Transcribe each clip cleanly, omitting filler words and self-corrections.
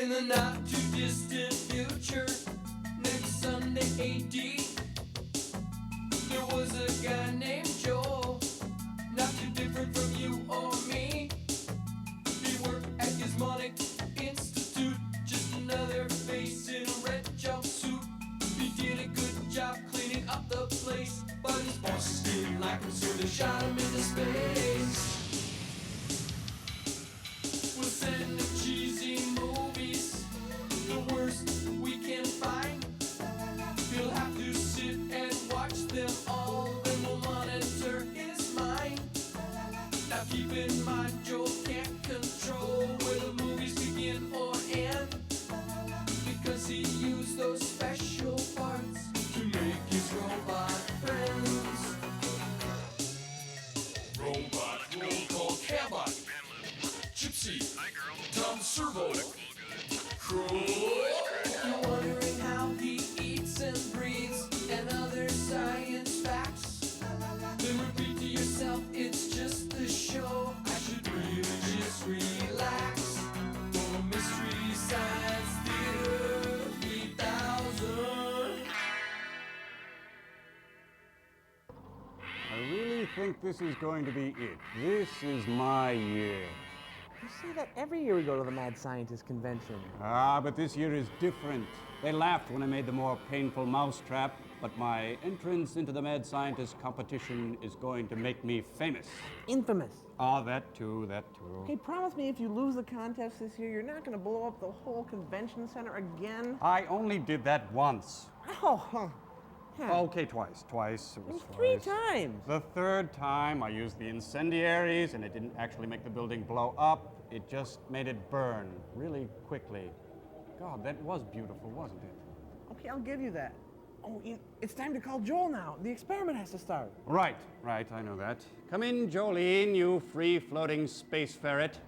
In the not too distant future, next Sunday AD, there was a guy named Joel, not too different from you or me. He worked at Gizmonic Institute, just another face in a red jumpsuit. He did a good job cleaning up the place, but his bosses didn't like him, so they shot him into space. We'll send him cheesy movies, the worst we can find. He'll have to sit and watch them all, then we'll monitor his mind. Now keep in mind, Joel can't control where the movies begin or end, because he used those special parts to make his robot friends. Robot roll call Cabot, Gypsy, Tom Servo, You're wondering how he eats and breathes and other science facts. Then repeat to yourself, it's just the show. I should really just relax. For Mystery Science Theater 3000. I really think this is going to be it. This is my year. You say that every year we go to the Mad Scientist Convention. Ah, but this year is different. They laughed when I made the more painful mousetrap, but my entrance into the Mad Scientist competition is going to make me famous. Infamous. Ah, that too, that too. Okay, promise me if you lose the contest this year, you're not going to blow up the whole convention center again. I only did that once. Oh, huh. Yeah. Okay, twice. Twice. It was Three twice. times. The third time, I used the incendiaries, and it didn't actually make the building blow up. It just made it burn really quickly. God, that was beautiful, wasn't it? Okay, I'll give you that. Oh, it's time to call Joel now. The experiment has to start. Right, I know that. Come in, Jolene, you free-floating space ferret.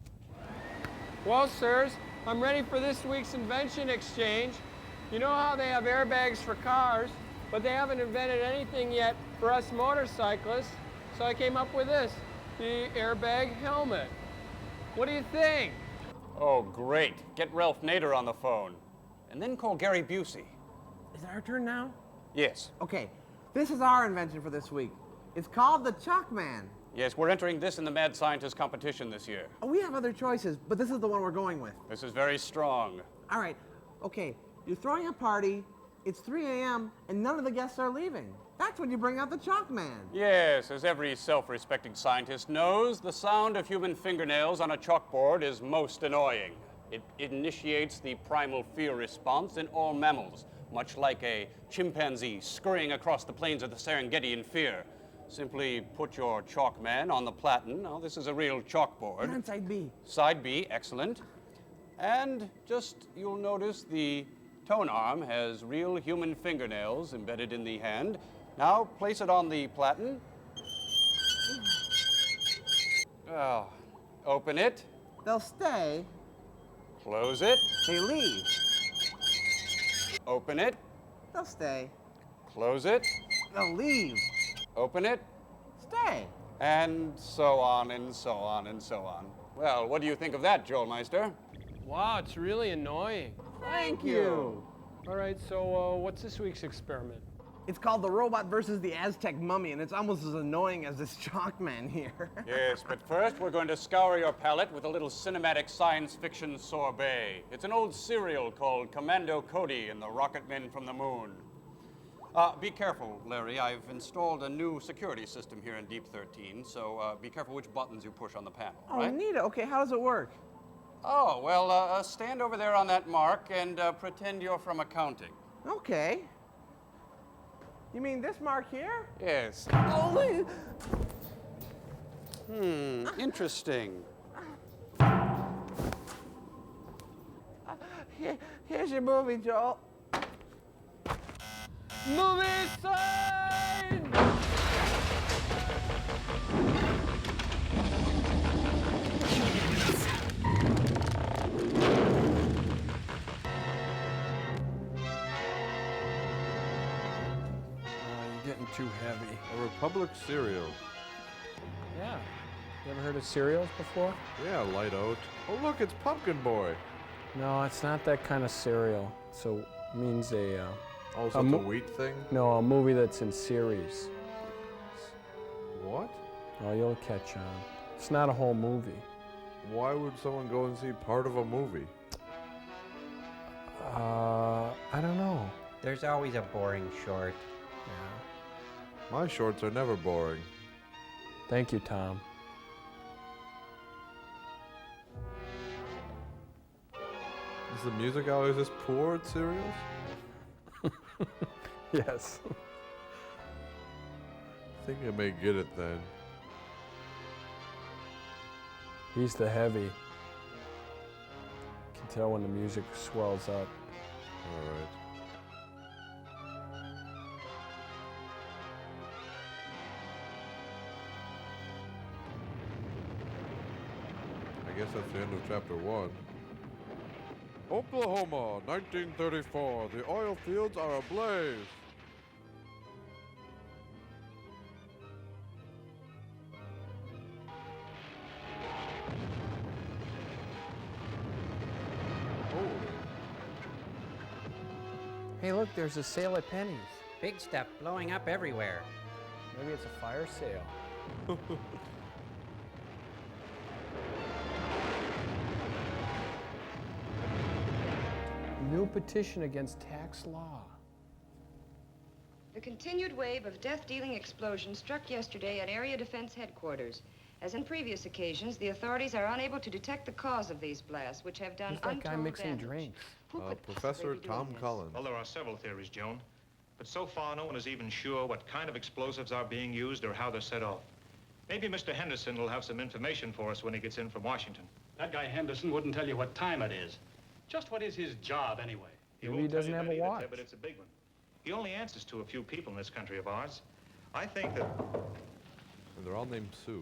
Well, sirs, I'm ready for this week's invention exchange. You know how they have airbags for cars, but they haven't invented anything yet for us motorcyclists. So I came up with this, the airbag helmet. What do you think? Oh, great. Get Ralph Nader on the phone. And then call Gary Busey. Is it our turn now? Yes. Okay, this is our invention for this week. It's called the Chalk Man. Yes, we're entering this in the Mad Scientist competition this year. Oh, we have other choices, but this is the one we're going with. This is very strong. All right, okay, you're throwing a party, it's 3 a.m., and none of the guests are leaving. That's when you bring out the Chalk Man. Yes, as every self-respecting scientist knows, the sound of human fingernails on a chalkboard is most annoying. It initiates the primal fear response in all mammals, much like a chimpanzee scurrying across the plains of the Serengeti in fear. Simply put your chalk man on the platen. Now, this is a real chalkboard. And on side B. Side B, excellent. And just, you'll notice the tone arm has real human fingernails embedded in the hand. Now, place it on the platen. Oh, open it. They'll stay. Close it. They leave. Open it. They'll stay. Close it. They'll leave. Open it. Stay. And so on and so on and so on. Well, what do you think of that, Joel Meister? Wow, it's really annoying. Thank you. All right, so what's this week's experiment? It's called the Robot versus the Aztec Mummy, and it's almost as annoying as this Chalk Man here. Yes, but first we're going to scour your palate with a little cinematic science fiction sorbet. It's an old serial called Commando Cody and the Rocket Men from the Moon. Be careful, Larry. I've installed a new security system here in Deep 13, so be careful which buttons you push on the panel, Oh, right? neat. Okay, how does it work? Oh, well, stand over there on that mark and pretend you're from accounting. Okay. You mean this mark here? Yes. Oh, Interesting. here's your movie, Joel. Movie sign! You're getting too heavy. A Republic cereal. Yeah. You ever heard of cereals before? Yeah, light oat. Oh, look, it's Pumpkin Boy. No, it's not that kind of cereal. So it means a. Oh, so it's a wheat thing? No, a movie that's in series. What? Oh, you'll catch on. It's not a whole movie. Why would someone go and see part of a movie? I don't know. There's always a boring short. Yeah. My shorts are never boring. Thank you, Tom. Is the music always this poor at cereals? Yes. I think I may get it then. He's the heavy. You can tell when the music swells up. All right. I guess that's the end of chapter 1. Oklahoma, 1934. The oil fields are ablaze. Holy. Hey, look, there's a sale at Penny's. Big stuff blowing up everywhere. Maybe it's a fire sale. New petition against tax law. The continued wave of death-dealing explosions struck yesterday at Area Defense Headquarters. As in previous occasions, the authorities are unable to detect the cause of these blasts, which have done Who's that guy untold mixing damage. drinks? Who could Professor possibly be doing Tom this? Collins. Well, there are several theories, Joan. But so far, no one is even sure what kind of explosives are being used or how they're set off. Maybe Mr. Henderson will have some information for us when he gets in from Washington. That guy Henderson wouldn't tell you what time it is. Just what is his job, anyway? Maybe he won't tell doesn't you have that a either, watch. Ted, but it's a big one. He only answers to a few people in this country of ours. I think that... And they're all named Sue.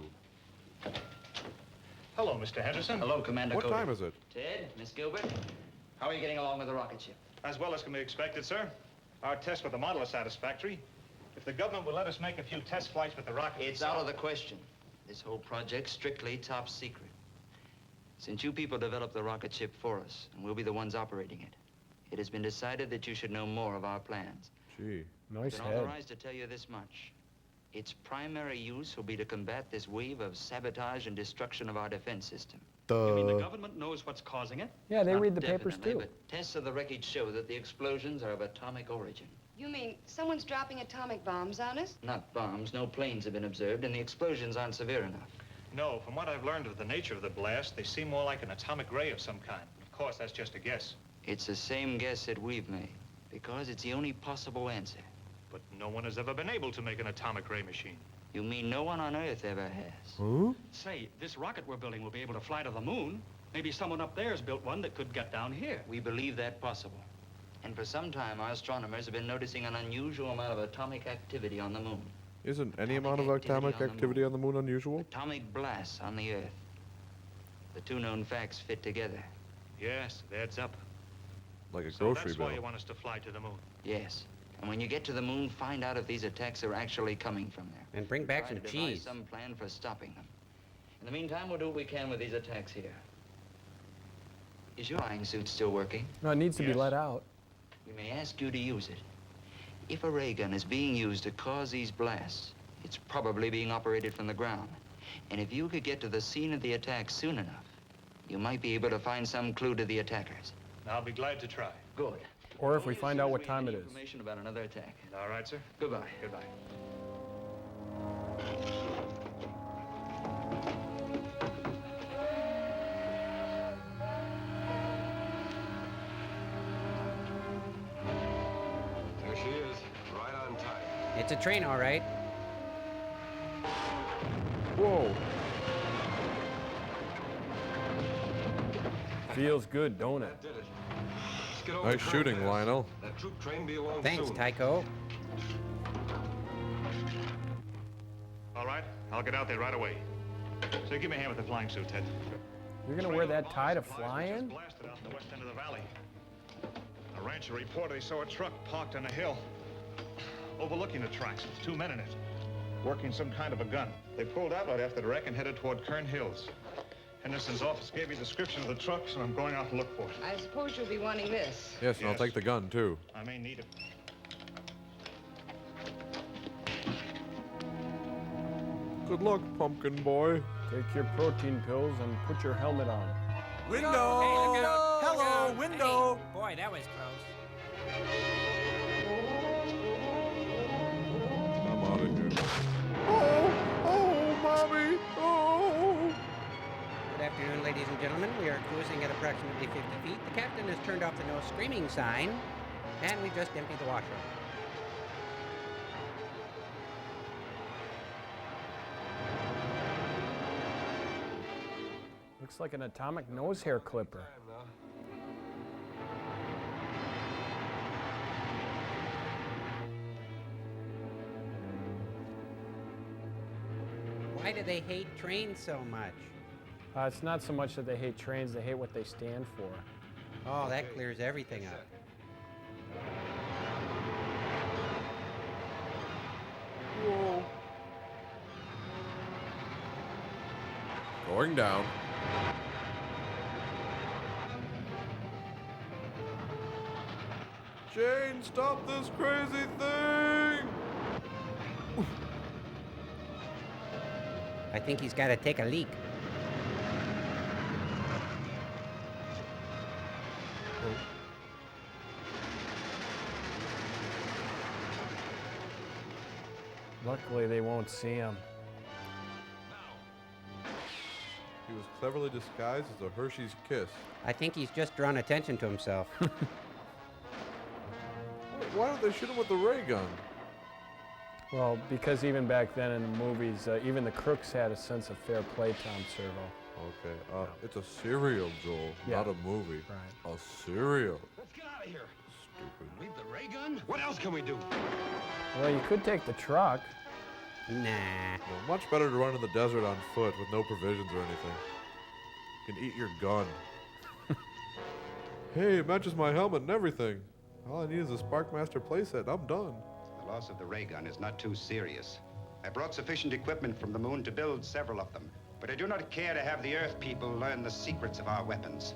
Hello, Mr. Henderson. Hello, Commander What Cody. time is it? Ted, Miss Gilbert, how are you getting along with the rocket ship? As well as can be expected, sir. Our tests with the model are satisfactory. If the government will let us make a few test flights with the rocket... It's out of the question. This whole project's strictly top secret. Since you people developed the rocket ship for us, and we'll be the ones operating it, it has been decided that you should know more of our plans. Gee. Nice I've been head. authorized to tell you this much. Its primary use will be to combat this wave of sabotage and destruction of our defense system. You mean the government knows what's causing it? Yeah, they Not read the papers definitely, too. But tests of the wreckage show that the explosions are of atomic origin. You mean someone's dropping atomic bombs on us? Not bombs, no planes have been observed, and the explosions aren't severe enough. No, from what I've learned of the nature of the blast, they seem more like an atomic ray of some kind. Of course, that's just a guess. It's the same guess that we've made, because it's the only possible answer. But no one has ever been able to make an atomic ray machine. You mean no one on Earth ever has? Huh? Say, this rocket we're building will be able to fly to the moon. Maybe someone up there's built one that could get down here. We believe that possible. And for some time, our astronomers have been noticing an unusual amount of atomic activity on the moon. Isn't any amount of atomic activity on the moon unusual? Atomic blasts on the Earth. The two known facts fit together. Yes, it adds up. Like a So grocery that's bill. why you want us to fly to the moon. Yes. And when you get to the moon, find out if these attacks are actually coming from there. And bring back Try some to devise cheese. some plan for stopping them. In the meantime, we'll do what we can with these attacks here. Is your flying suit still working? No, it needs to be Yes. let out. We may ask you to use it. If a ray gun is being used to cause these blasts, it's probably being operated from the ground. And if you could get to the scene of the attack soon enough, you might be able to find some clue to the attackers. I'll be glad to try. Good. Or if Only we as find soon out as what we time have it any is. information about another attack. All right, sir. Goodbye. Goodbye. There she is, right on time. It's a train, all right. Whoa. Feels good, don't it? That did it. Let's get over Nice the shooting, curve, Lionel. That troop train be along Thanks, soon. Tycho. All right, I'll get out there right away. So give me a hand with the flying suit, Ted. You're gonna wear that tie to fly in? Blasted out in the west end of the valley. A rancher reported he saw a truck parked on a hill overlooking the tracks with two men in it, working some kind of a gun. They pulled out right after the wreck and headed toward Kern Hills. Henderson's office gave me a description of the trucks, and I'm going out to look for it. I suppose you'll be wanting this. Yes, and I'll take the gun, too. I may need it. Good luck, pumpkin boy. Take your protein pills and put your helmet on. Window! Hey, look out. Hello, Look out. window! Hey, boy, that was close. I'm out of here. Oh, mommy! Oh! Good afternoon, ladies and gentlemen. We are cruising at approximately 50 feet. The captain has turned off the no screaming sign, and we just emptied the washroom. Looks like an atomic nose hair clipper. Why do they hate trains so much? It's not so much that they hate trains, they hate what they stand for. Oh, that clears everything up. Whoa. Going down. Jane, stop this crazy thing! I think he's got to take a leak. Luckily, they won't see him. He was cleverly disguised as a Hershey's Kiss. I think he's just drawn attention to himself. Why don't they shoot him with the ray gun? Well, because even back then in the movies, even the crooks had a sense of fair play, Tom Servo. Okay, it's a serial, Joel, Yeah. not a movie. Right. A serial. Let's get out of here. Stupid. Leave the ray gun? What else can we do? Well, you could take the truck. Nah. Well, much better to run in the desert on foot with no provisions or anything. You can eat your gun. Hey, it matches my helmet and everything. All I need is a Sparkmaster playset and I'm done. The loss of the ray gun is not too serious. I brought sufficient equipment from the moon to build several of them, but I do not care to have the Earth people learn the secrets of our weapons.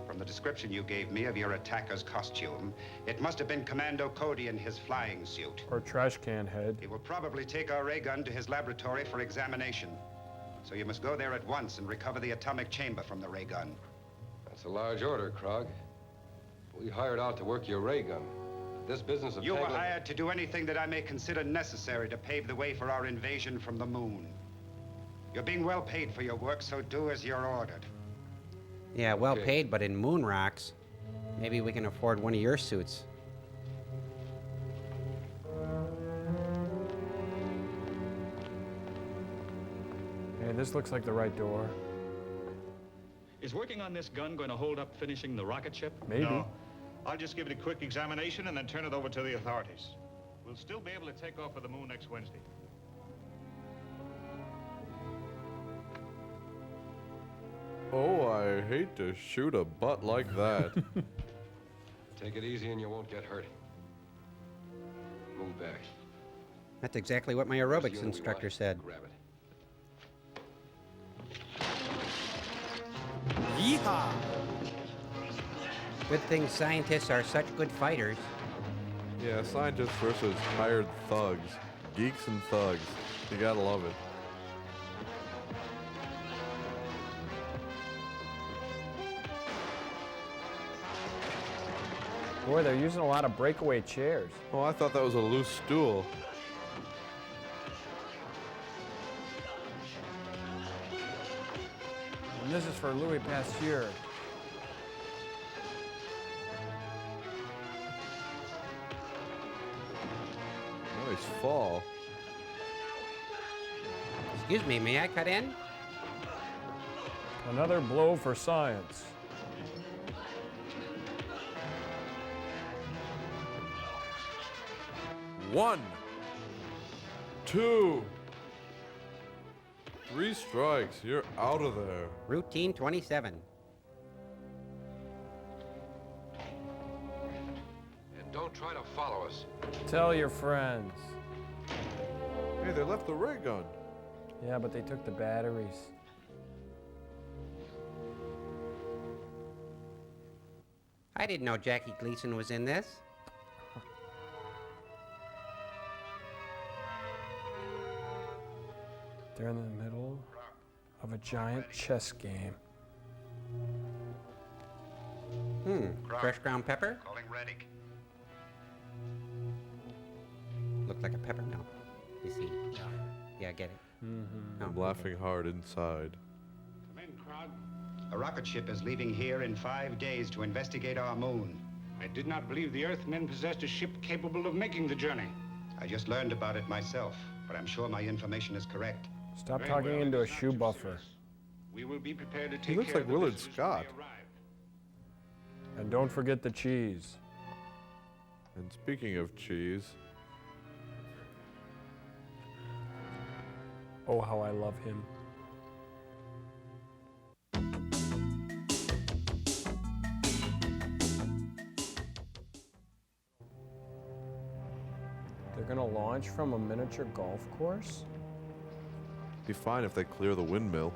From the description you gave me of your attacker's costume, it must have been Commando Cody in his flying suit. Or trash can head. He will probably take our ray gun to his laboratory for examination. So you must go there at once and recover the atomic chamber from the ray gun. That's a large order, Krog. We hired out to work your ray gun. This business of You were tangling- hired to do anything that I may consider necessary to pave the way for our invasion from the moon. You're being well paid for your work, so do as you're ordered. Yeah, well paid, but in moon rocks. Maybe we can afford one of your suits. Hey, this looks like the right door. Is working on this gun going to hold up finishing the rocket ship? Maybe. No. I'll just give it a quick examination and then turn it over to the authorities. We'll still be able to take off for the moon next Wednesday. Oh, I hate to shoot a butt like that. Take it easy and you won't get hurt. Move back. That's exactly what my aerobics instructor said. Grab it. Yeehaw! Good thing scientists are such good fighters. Yeah, scientists versus hired thugs. Geeks and thugs. You gotta love it. Boy, they're using a lot of breakaway chairs. Oh, I thought that was a loose stool. And this is for Louis Pasteur. Nice fall. Excuse me, may I cut in? Another blow for science. One, two, 3 strikes. You're out of there. Routine 27. And don't try to follow us. Tell your friends. Hey, they left the ray gun. Yeah, but they took the batteries. I didn't know Jackie Gleason was in this. They're in the middle of a giant chess game. Fresh ground pepper? Calling Reddick. Looked like a pepper mill. You see? Yeah, I get it. I'm laughing hard inside. Come in, Krog. A rocket ship is leaving here in 5 days to investigate our moon. I did not believe the Earthmen possessed a ship capable of making the journey. I just learned about it myself, but I'm sure my information is correct. Stop Very talking well, into it a is not shoe too buffer. serious. We will be prepared to take He looks care like of the Willard visitors Scott. when they arrive. And don't forget the cheese. And speaking of cheese, Oh, how I love him. They're gonna launch from a miniature golf course? be fine if they clear the windmill.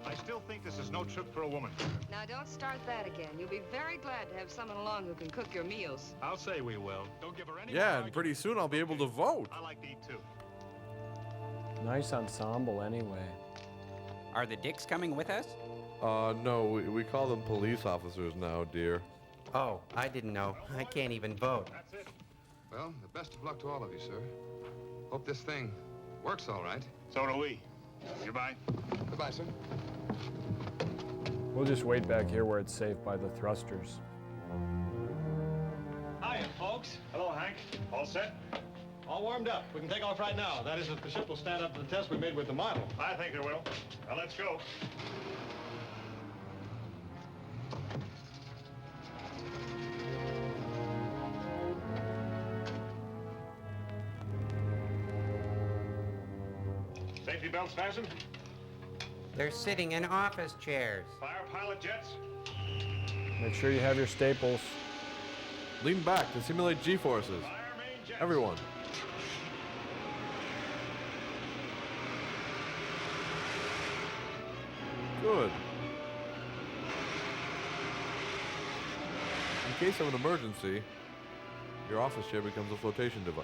I still think this is no trip for a woman. Now, don't start that again. You'll be very glad to have someone along who can cook your meals. I'll say we will. Don't give her any Yeah, more and pretty soon I'll be able to vote. I like to eat too. Nice ensemble anyway. Are the Dicks coming with us? No, we call them police officers now, dear. Oh, I didn't know. I can't even vote. That's it. Well, the best of luck to all of you, sir. Hope this thing works all right. So do we. Goodbye. Goodbye, sir. We'll just wait back here where it's safe by the thrusters. Hiya, folks. Hello, Hank. All set? All warmed up. We can take off right now. That is, if the ship will stand up to the test we made with the model. I think it will. Now let's go. Safety belts fastened? They're sitting in office chairs. Fire pilot jets? Make sure you have your staples. Lean back to simulate G-forces. Fire main jets? Everyone. Good. In case of an emergency, your office chair becomes a flotation device.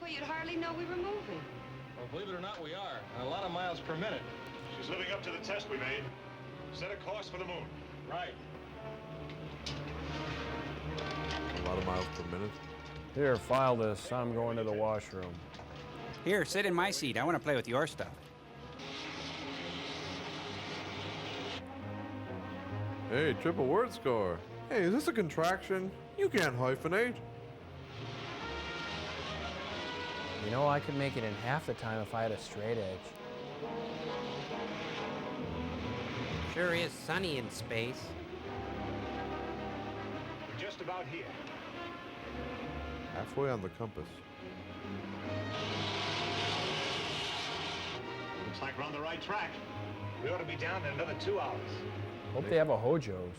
Well, you'd hardly know we were moving. Well, believe it or not, we are. A lot of miles per minute. She's living up to the test we made. Set a course for the moon. Right. A lot of miles per minute. Here, file this. I'm going to the washroom. Here, sit in my seat. I want to play with your stuff. Hey, triple word score. Hey, is this a contraction? You can't hyphenate. You know, I could make it in half the time if I had a straight edge. Sure is sunny in space. We're just about here. Halfway on the compass. Looks like we're on the right track. We ought to be down in another 2 hours. Hope they have a Hojo's.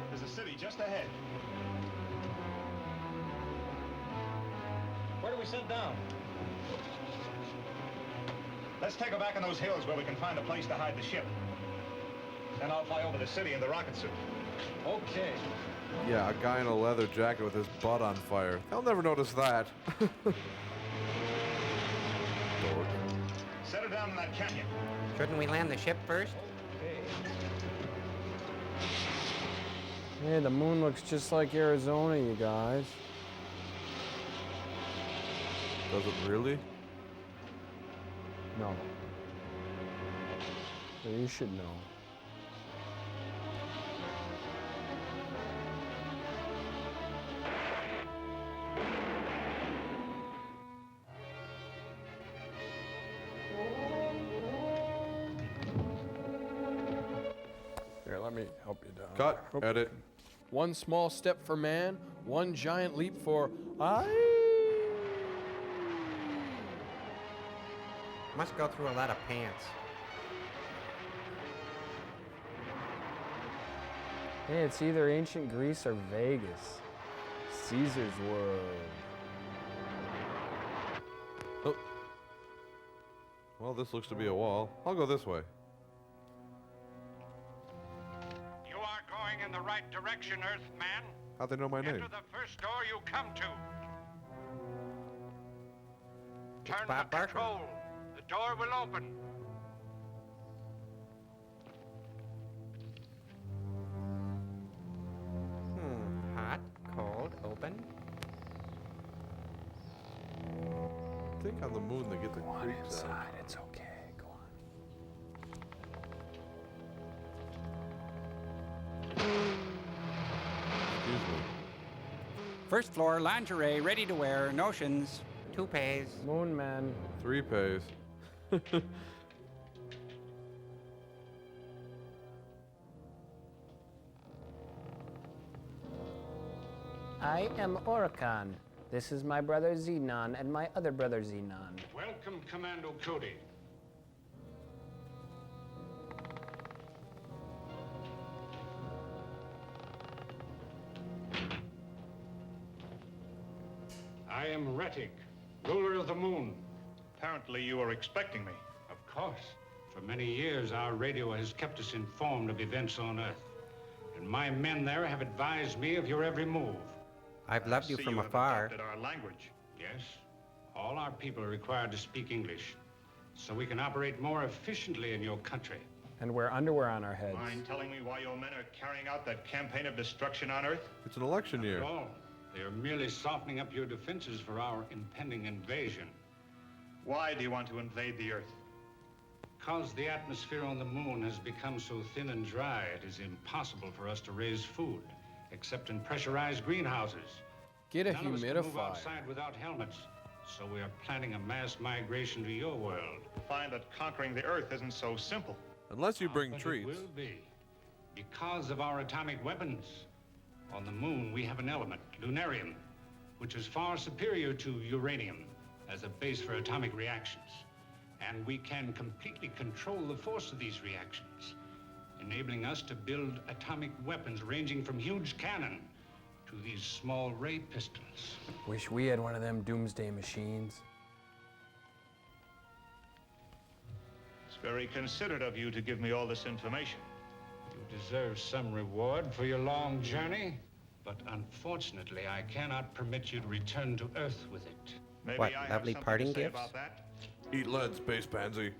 There's a city just ahead. Where do we set down? Let's take her back in those hills where we can find a place to hide the ship. Then I'll fly over the city in the rocket suit. Okay. Yeah, a guy in a leather jacket with his butt on fire. They'll never notice that. Dork. Set her down in that canyon. Shouldn't we land the ship first? Hey, the moon looks just like Arizona, you guys. Does it really? No. But you should know. Here, let me help you down. Cut. Oop. Edit. One small step for man, one giant leap for I. Must go through a lot of pants. Hey, it's either ancient Greece or Vegas. Caesar's world. Oh. Well, this looks to be a wall. I'll go this way. You are going in the right direction, Earthman. How'd they know my name? Enter the first door you come to. Turn Bob the Barker. control. The door will open. Hot, cold, open. I think on the moon they get the creeps out. It's okay. Go on. Excuse me. First floor, lingerie, ready to wear, notions. Toupees. Moon man. 3 pays. I am Oricon. This is my brother Xenon and my other brother Xenon. Welcome, Commando Cody. I am Retic, ruler of the moon. Apparently you were expecting me. Of course. For many years, our radio has kept us informed of events on Earth. And my men there have advised me of your every move. I've loved you See, from have afar. adopted our language. Yes, all our people are required to speak English, so we can operate more efficiently in your country. And wear underwear on our heads. Mind telling me why your men are carrying out that campaign of destruction on Earth? It's an election year. Not at all. They are merely softening up your defenses for our impending invasion. Why do you want to invade the Earth? Because the atmosphere on the moon has become so thin and dry, it is impossible for us to raise food, except in pressurized greenhouses. Get a None of us can move humidifier. outside without helmets, so we are planning a mass migration to your world. Find that conquering the Earth isn't so simple. Unless you bring But treats. It will be. Because of our atomic weapons. On the moon, we have an element, lunarium, which is far superior to uranium as a base for atomic reactions. And we can completely control the force of these reactions, enabling us to build atomic weapons ranging from huge cannon to these small ray pistols. Wish we had one of them doomsday machines. It's very considerate of you to give me all this information. You deserve some reward for your long journey, but unfortunately, I cannot permit you to return to Earth with it. Maybe What, I have lovely something parting to say gifts? about that. Eat lead, space pansy.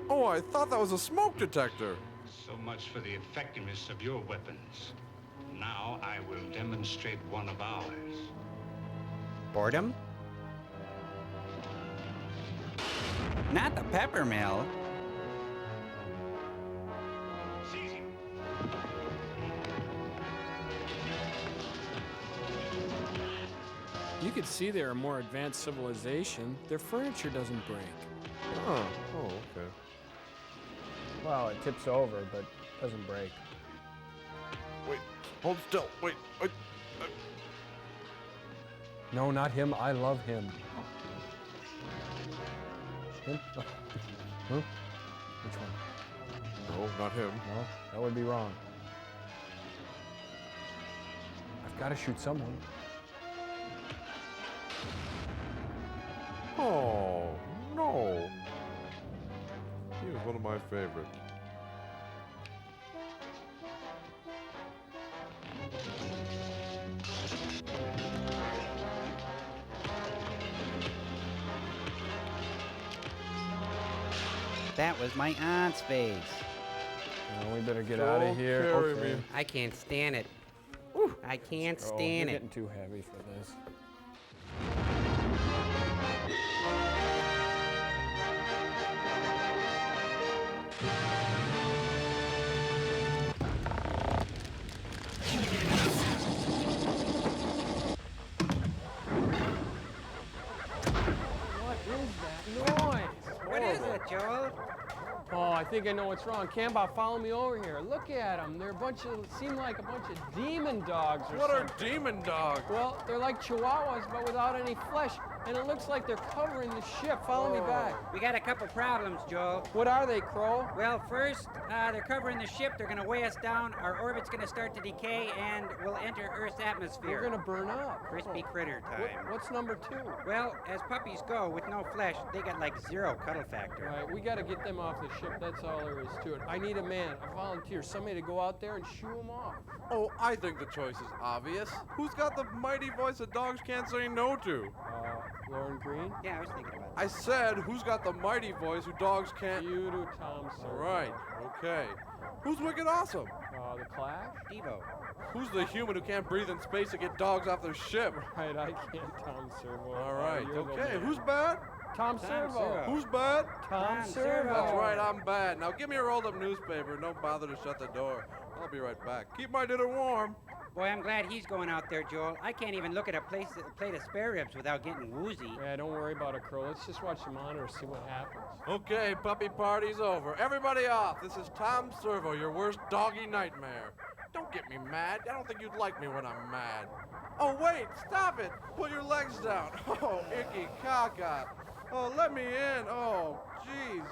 Oh, I thought that was a smoke detector. So much for the effectiveness of your weapons. Now I will demonstrate one of ours. Boredom? Not the pepper mill. Seize him. You could see they're a more advanced civilization. Their furniture doesn't break. Oh, okay. Well, it tips over, but doesn't break. Wait, hold still. Wait. No, not him. I love him. Him? Huh? Which one? No, not him. No, that would be wrong. I've got to shoot someone. Oh, no. He was one of my favorites. That was my aunt's face. No, we better get out of here. Carry Okay. me. I can't stand it. I can't Oh, stand you're it. getting too heavy for this. What is that noise? What is it, Joel? Oh, I think think I know what's wrong. Cambot, follow me over here. Look at them. They're seem like a bunch of demon dogs or What something. are demon dogs? Well, they're like chihuahuas, but without any flesh. And it looks like they're covering the ship. Follow me back. We got a couple problems, Joel. What are they, Crow? Well, first, they're covering the ship. They're going to weigh us down. Our orbit's going to start to decay, and we'll enter Earth's atmosphere. We're going to burn up. Crispy critter time. What's number 2? Well, as puppies go, with no flesh, they got like 0 cuddle factor. Right, we got to get them off the ship. That's all there is to it. I need a man, a volunteer, somebody to go out there and shoo them off. Oh, I think the choice is obvious. Who's got the mighty voice that dogs can't say no to? Lauren Green? Yeah, I was thinking about I said, who's got the mighty voice who dogs can't... You do, Tom Servo. All right, okay. Who's Wicked Awesome? The Clash? Devo. Who's the human who can't breathe in space to get dogs off their ship? Right, I can't, Tom Servo. All right, You're the okay. man. Who's bad? Tom Servo. Who's bad? Tom Servo. That's right, I'm bad. Now give me a rolled up newspaper and don't bother to shut the door. I'll be right back. Keep my dinner warm. Boy, I'm glad he's going out there, Joel. I can't even look at a plate of spare ribs without getting woozy. Yeah, don't worry about it, Crow. Let's just watch the monitor, see what happens. Okay, puppy party's over. Everybody off. This is Tom Servo, your worst doggy nightmare. Don't get me mad. I don't think you'd like me when I'm mad. Oh, wait, stop it. Put your legs down. Oh, icky caca. Oh, let me in. Oh, jeez.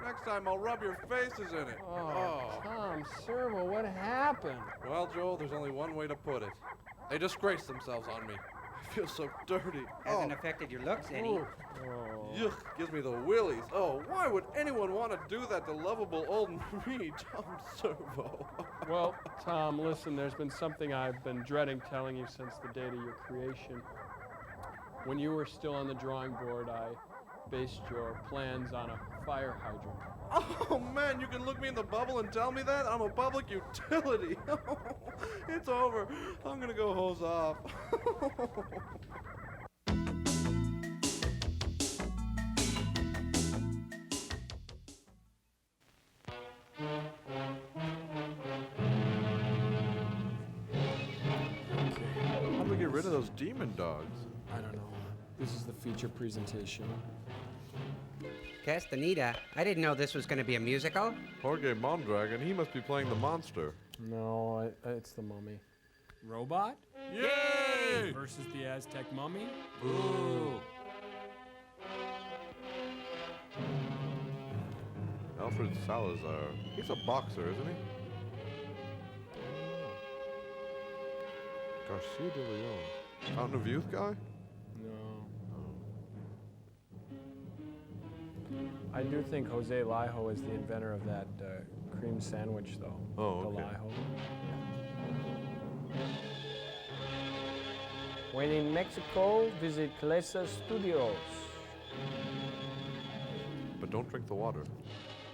Next time I'll rub your faces in it. Oh, Tom Servo, what happened? Well, Joel, there's only one way to put it. They disgraced themselves on me. I feel so dirty. Hasn't affected your looks any. Yuck, gives me the willies. Oh, why would anyone want to do that to lovable old me, Tom Servo? Well, Tom, listen, there's been something I've been dreading telling you since the date of your creation. When you were still on the drawing board, I based your plans on a fire hydrant. Oh, man, you can look me in the bubble and tell me that? I'm a public utility. It's over. I'm going to go hose off. How do we get rid of those demon dogs? I don't know. This is the feature presentation. Castaneda, I didn't know this was going to be a musical. Jorge Mondragon, he must be playing the monster. No, it's the Mummy. Robot? Yay! Versus the Aztec Mummy? Ooh. Alfred Salazar. He's a boxer, isn't he? Garcia de Leon. Fountain of Youth guy? No. I do think Jose Lijo is the inventor of that cream sandwich, though. Oh, the okay. Lijo. When in Mexico, visit Clesa Studios. But don't drink the water.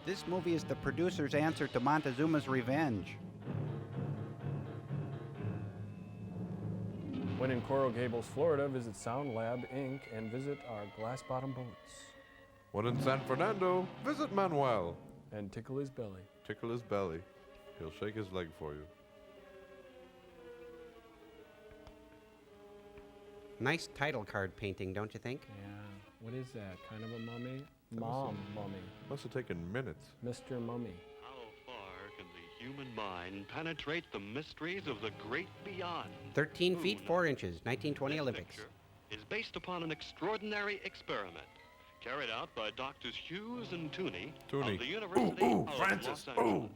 This movie is the producer's answer to Montezuma's Revenge. When in Coral Gables, Florida, visit Sound Lab Inc. and visit our glass bottom boats. When in San Fernando, visit Manuel. And tickle his belly. Tickle his belly. He'll shake his leg for you. Nice title card painting, don't you think? Yeah. What is that? Kind of a mummy? Mom mummy. Must have taken minutes. Mr. Mummy. How far can the human mind penetrate the mysteries of the great beyond? 13 feet 4 inches, 1920 This Olympics. picture is based upon an extraordinary experiment carried out by Doctors Hughes and Tooney Tooney. of the University Ooh, of Francis, Los Angeles.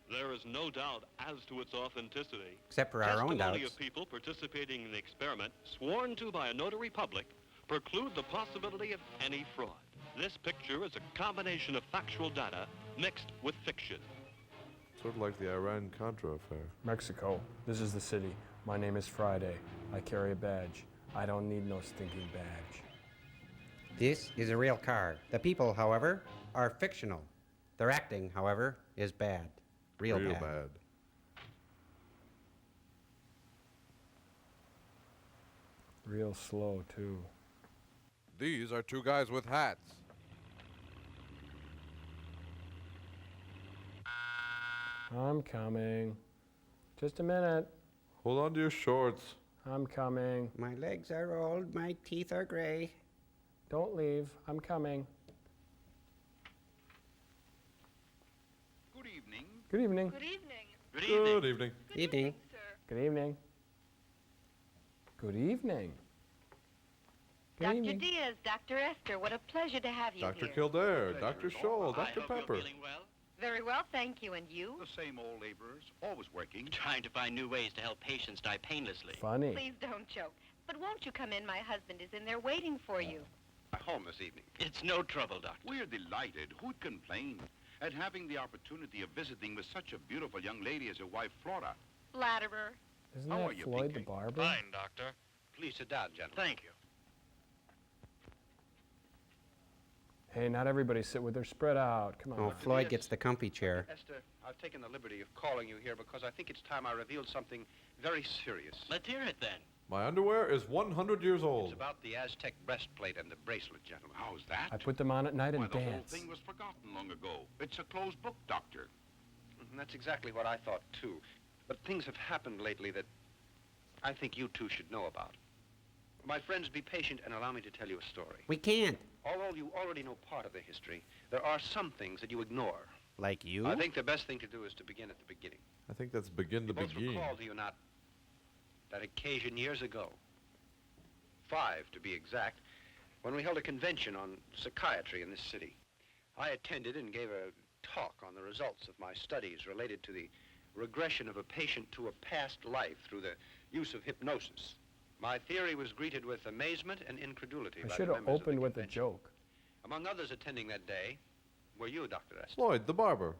There is no doubt as to its authenticity. Except for our own Testimony doubts. of people participating in the experiment, sworn to by a notary public, preclude the possibility of any fraud. This picture is a combination of factual data mixed with fiction. Sort of like the Iran-Contra affair. Mexico. This is the city. My name is Friday. I carry a badge. I don't need no stinking badge. This is a real car. The people, however, are fictional. Their acting, however, is bad. Real bad. Real slow, too. These are two guys with hats. I'm coming. Just a minute. Hold on to your shorts. I'm coming. My legs are old, my teeth are gray. Don't leave. I'm coming. evening. Good evening. Good evening. Good evening. Good evening. Good evening. Good evening. Good Dr. evening. Diaz, Dr. Esther, what a pleasure to have you Dr. here. Kildare, Dr. Scholl, Dr. Pepper. Very well, thank you. And you? The same old laborers, always working. Trying to find new ways to help patients die painlessly. Funny. Please don't joke. But won't you come in? My husband is in there waiting for you. Home this evening. It's no trouble, Doctor. We're delighted. Who'd complain? At having the opportunity of visiting with such a beautiful young lady as your wife, Flora. Flatterer. Isn't How are that you, Floyd the Pinky? barber? Fine, Doctor. Please sit down, gentlemen. Thank you. Hey, not everybody sit with their spread out. Come on. Oh, Floyd gets the comfy chair. Esther, I've taken the liberty of calling you here because I think it's time I revealed something very serious. Let's hear it then. My underwear is 100 years old. It's about the Aztec breastplate and the bracelet, gentlemen. How's that? I put them on at night and Why, the whole dance. thing was forgotten long ago. It's a closed book, Doctor. That's exactly what I thought, too. But things have happened lately that I think you two should know about. My friends, be patient and allow me to tell you a story. We can't. Although you already know part of the history, there are some things that you ignore. Like you? I think the best thing to do is to begin at the beginning. I think that's begin to Both begin. recall, do you not, that occasion years ago, 5 to be exact, when we held a convention on psychiatry in this city. I attended and gave a talk on the results of my studies related to the regression of a patient to a past life through the use of hypnosis. My theory was greeted with amazement and incredulity I by should the have members of the opened with a convention. joke. Among others attending that day were you, Dr. Esther. Floyd the barber.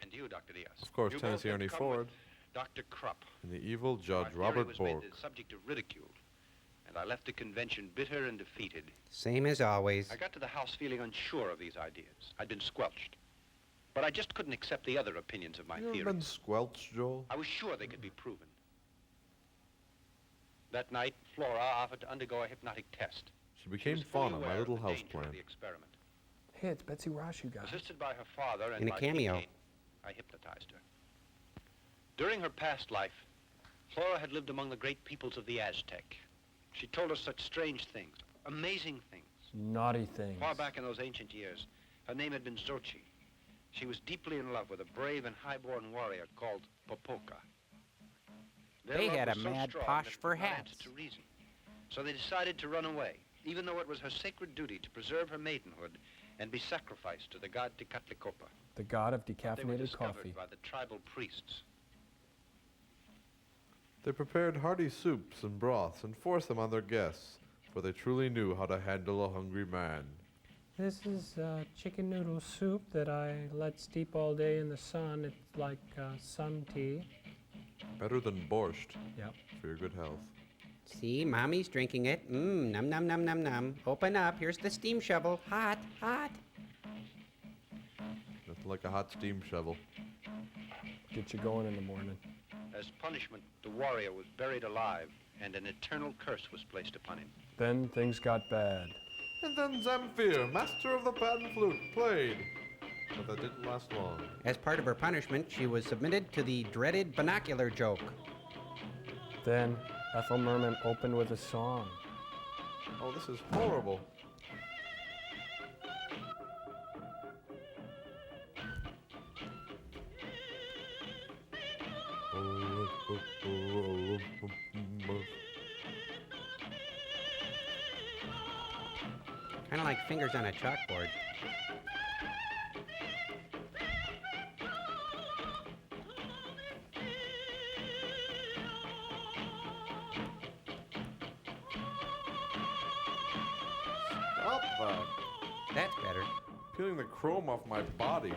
And you, Dr. Diaz. Of course, You both Tennessee had Ernie come Ford. with Dr. Krupp. And the evil My Judge theory Robert was Bork. made the subject of ridicule, and I left the convention bitter and defeated. Same as always. I got to the house feeling unsure of these ideas. I'd been squelched. But I just couldn't accept the other opinions of my You ever theory. been squelched, Joel? I was sure they could be proven. That night, Flora offered to undergo a hypnotic test. She became was fully Fauna, my aware little of the house danger of plant. the experiment. Hey, it's Betsy Ross, you guys. Assisted by her father and In a by cameo. Kincaid, I hypnotized her. During her past life, Flora had lived among the great peoples of the Aztec. She told us such strange things, amazing things. Naughty things. Far back in those ancient years, her name had been Xochi. She was deeply in love with a brave and high-born warrior called Popoca. Their They love had was a so mad strong posh that it for did not hats. answer to reason. So they decided to run away, even though it was her sacred duty to preserve her maidenhood and be sacrificed to the god Tecatlicopa. The god of They were decaffeinated discovered coffee. by the tribal priests. They prepared hearty soups and broths and forced them on their guests, for they truly knew how to handle a hungry man. This is chicken noodle soup that I let steep all day in the sun. It's like sun tea. Better than borscht. Yep. For your good health. See, Mommy's drinking it. Num num num num num. Open up. Here's the steam shovel. Hot, hot. Nothing like a hot steam shovel. Get you going in the morning. As punishment, the warrior was buried alive, and an eternal curse was placed upon him. Then things got bad. And then Zamfir, master of the pan flute, played. But that didn't last long. As part of her punishment, she was submitted to the dreaded binocular joke. Then Ethel Merman opened with a song. Oh, this is horrible. Kind of like fingers on a chalkboard. Stop that. That's better. Peeling the chrome off my body.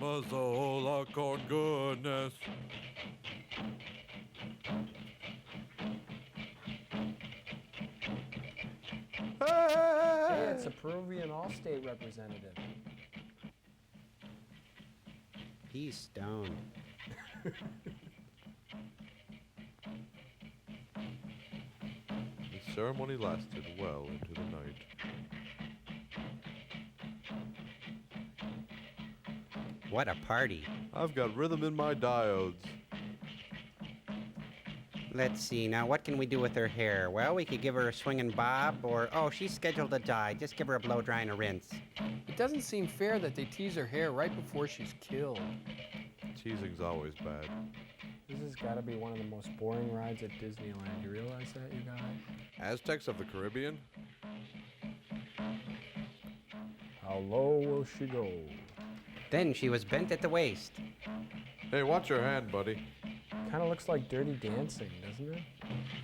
Mazzola con goodness. Hey, it's a Peruvian Allstate representative. He's stoned. The ceremony lasted well into the night. What a party. I've got rhythm in my diodes. Let's see, now what can we do with her hair? Well, we could give her a swinging bob, or, oh, she's scheduled to dye. Just give her a blow dry and a rinse. It doesn't seem fair that they tease her hair right before she's killed. Teasing's always bad. This has got to be one of the most boring rides at Disneyland. You realize that, you guys? Aztecs of the Caribbean? How low will she go? Then she was bent at the waist. Hey, watch your hand, buddy. Kind of looks like Dirty Dancing, doesn't it?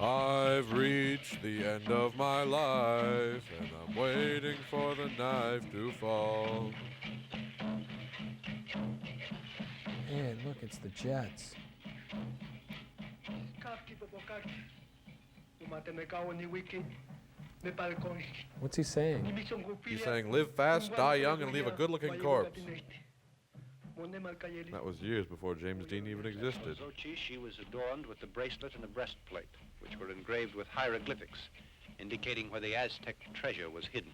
I've reached the end of my life, and I'm waiting for the knife to fall. Hey, look, it's the Jets. What's he saying? He's saying, live fast, die young, and leave a good-looking corpse. That was years before James Dean even existed. She was adorned with the bracelet and the breastplate, which were engraved with hieroglyphics, indicating where the Aztec treasure was hidden.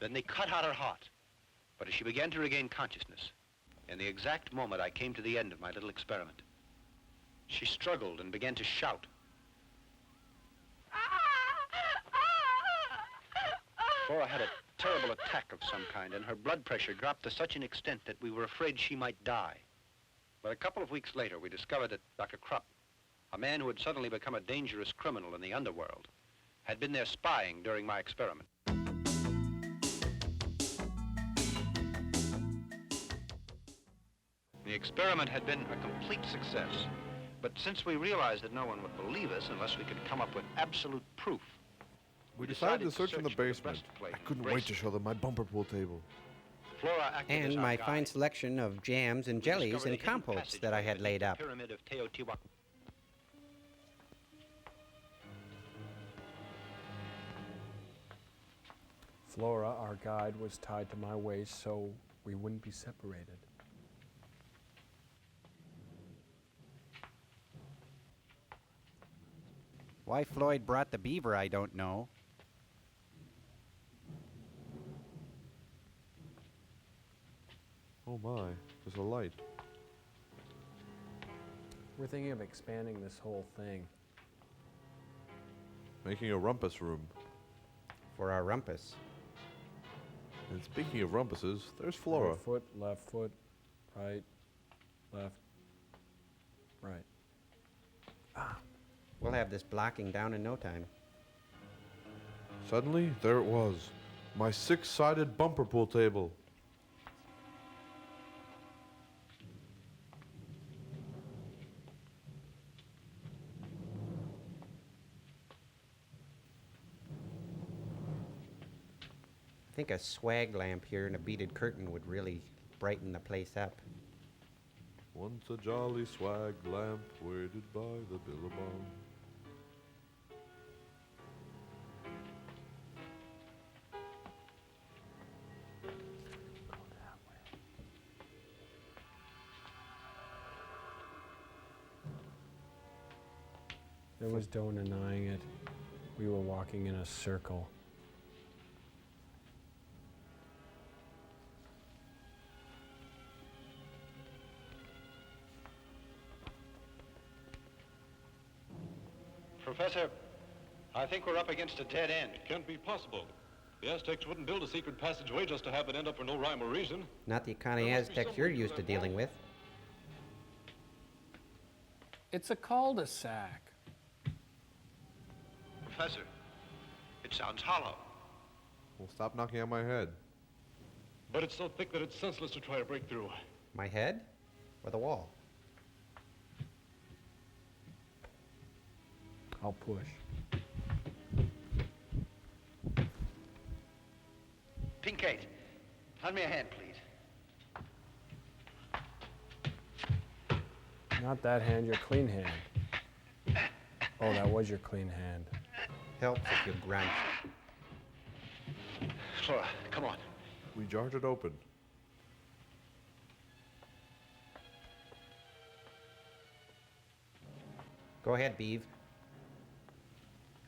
Then they cut out her heart, but as she began to regain consciousness, in the exact moment I came to the end of my little experiment, she struggled and began to shout. Flora had a terrible attack of some kind, and her blood pressure dropped to such an extent that we were afraid she might die. But a couple of weeks later, we discovered that Dr. Krupp, a man who had suddenly become a dangerous criminal in the underworld, had been there spying during my experiment. The experiment had been a complete success, but since we realized that no one would believe us unless we could come up with absolute proof, We decided to search in the basement. I couldn't wait to show them my bumper pool table. And my fine selection of jams and jellies and compotes that I had laid up. Pyramid of Teotihuacan. Flora, our guide, was tied to my waist so we wouldn't be separated. Why Floyd brought the beaver, I don't know. Oh my, there's a light. We're thinking of expanding this whole thing. Making a rumpus room. For our rumpus. And speaking of rumpuses, there's Flora. Right foot, right, left, right. We'll have this blocking down in no time. Suddenly, there it was. My six-sided bumper pool table. I think a swag lamp here and a beaded curtain would really brighten the place up. Once a jolly swag lamp waited by the billabong. There was no denying it. We were walking in a circle. Professor, I think we're up against a dead end. It can't be possible. The Aztecs wouldn't build a secret passageway just to have it end up for no rhyme or reason. Not the kind of Aztecs you're used to dealing with. It's a cul-de-sac. Professor, it sounds hollow. Well, stop knocking on my head. But it's so thick that it's senseless to try to break through. My head? Or the wall? I'll push. Pinkate, lend me a hand, please. Not that hand, your clean hand. Oh, that was your clean hand. Helps if you grunt. Flora, come on. We jarred it open. Go ahead, Beeve.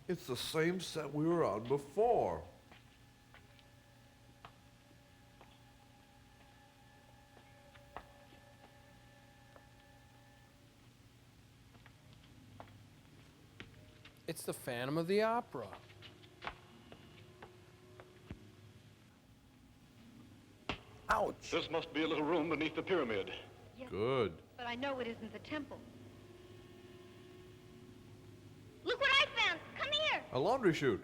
It's the same set we were on before. It's the Phantom of the Opera. Ouch! This must be a little room beneath the pyramid. Yes, Good. but I know it isn't the temple. Look what I found! Come here! A laundry chute.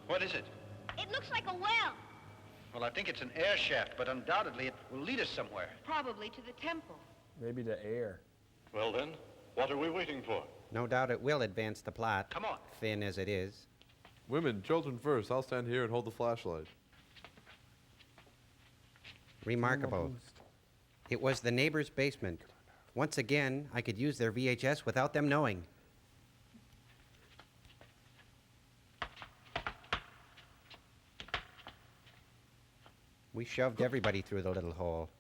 What is it? It looks like a well. Well, I think it's an air shaft, but undoubtedly it will lead us somewhere. Probably to the temple. Maybe to air. Well then, what are we waiting for? No doubt it will advance the plot. Come on. Thin as it is. Women, children first. I'll stand here and hold the flashlight. Remarkable. It was the neighbor's basement. Once again, I could use their VHS without them knowing. We shoved everybody through the little hole.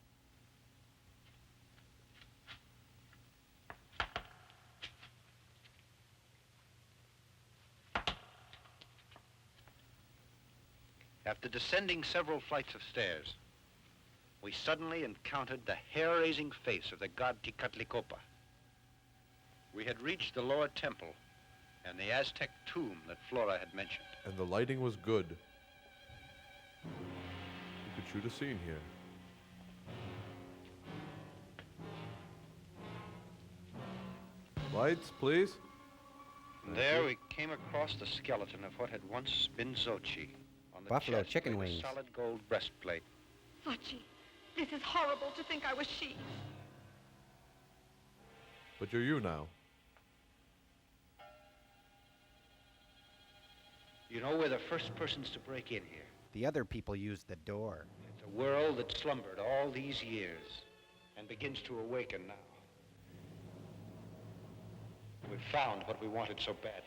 After descending several flights of stairs, we suddenly encountered the hair-raising face of the god Tezcatlipoca. We had reached the lower temple and the Aztec tomb that Flora had mentioned. And the lighting was good. You could shoot a scene here. Lights, please. And there we came across the skeleton of what had once been Xochi. On the Buffalo chest chicken was a wings. solid gold breastplate. Xochi, this is horrible to think I was she. But you're you now. You know, we're the first persons to break in here. The other people used the door. It's a world that slumbered all these years and begins to awaken now. We've found what we wanted so badly.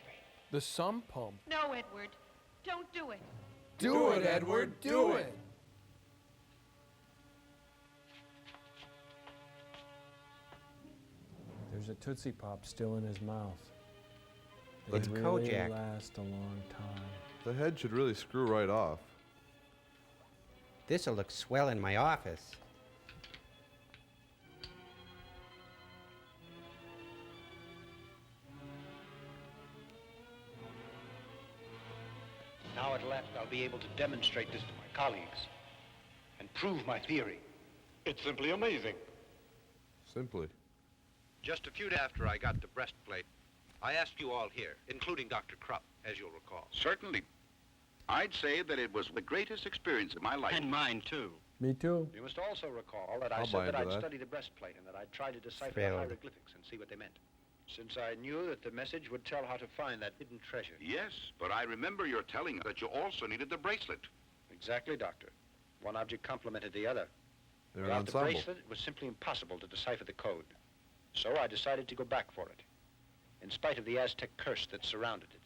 The sump pump. No, Edward, don't do it. Do it, Edward, do it! There's a Tootsie Pop still in his mouth. It's They really Kojak. last a long time. The head should really screw right off. This'll look swell in my office. Now at last I'll be able to demonstrate this to my colleagues and prove my theory. It's simply amazing. Simply. Just a few days after I got the breastplate, I asked you all here, including Dr. Krupp, as you'll recall. Certainly. I'd say that it was the greatest experience of my life. And mine, too. Me too. You must also recall that I I'll said buy that into I'd that. study the breastplate and that I'd try to decipher Thrilled. the hieroglyphics and see what they meant. Since I knew that the message would tell how to find that hidden treasure. Yes, but I remember your telling us that you also needed the bracelet. Exactly, Doctor. One object complemented the other. They're an Without the ensemble. bracelet, it was simply impossible to decipher the code. So I decided to go back for it, in spite of the Aztec curse that surrounded it.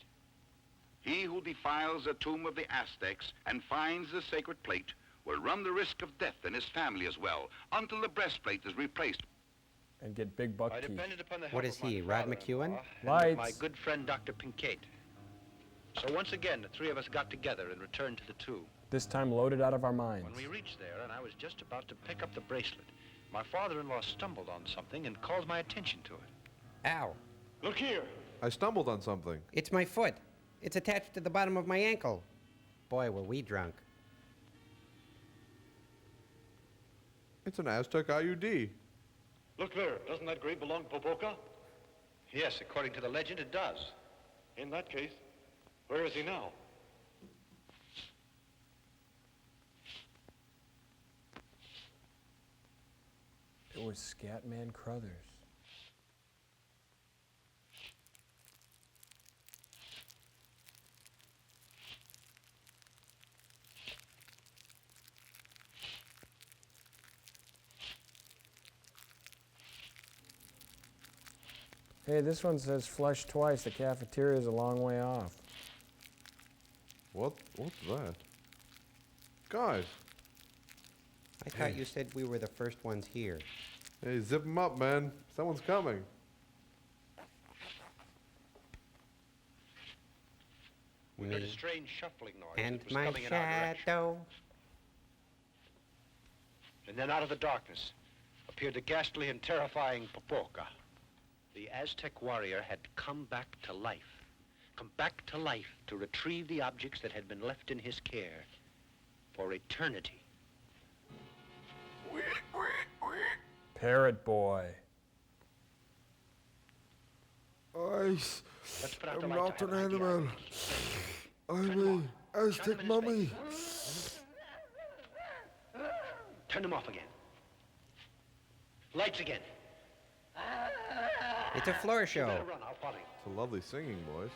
He who defiles the tomb of the Aztecs and finds the sacred plate will run the risk of death and his family as well, until the breastplate is replaced. And get big buck I teeth. depended upon the help What is of my he, Rod father-in-law McEwen? and Lights. my good friend Dr. Pinkate. So once again, the three of us got together and returned to the tomb. This time loaded out of our minds. When we reached there and I was just about to pick up the bracelet, my father-in-law stumbled on something and called my attention to it. Ow. Look here. I stumbled on something. It's my foot. It's attached to the bottom of my ankle. Boy, were we drunk. It's an Aztec IUD. Look there. Doesn't that grave belong to Popoca? Yes, according to the legend, it does. In that case, where is he now? It was Scatman Crothers. Hey, this one says flush twice. The cafeteria's a long way off. What's that? Guys. I thought you said we were the first ones here. Hey, zip 'em up, man. Someone's coming. We heard a strange shuffling noise. And It was my coming in our direction. shadow. And then out of the darkness appeared the ghastly and terrifying Popoca. The Aztec warrior had come back to life. come back to life to retrieve the objects that had been left in his care for eternity. Parrot boy. Let's put out the light to have an idea. I'm a Aztec Mummy. Turn them off again. Lights again. It's a floor show. It's a lovely singing, boys.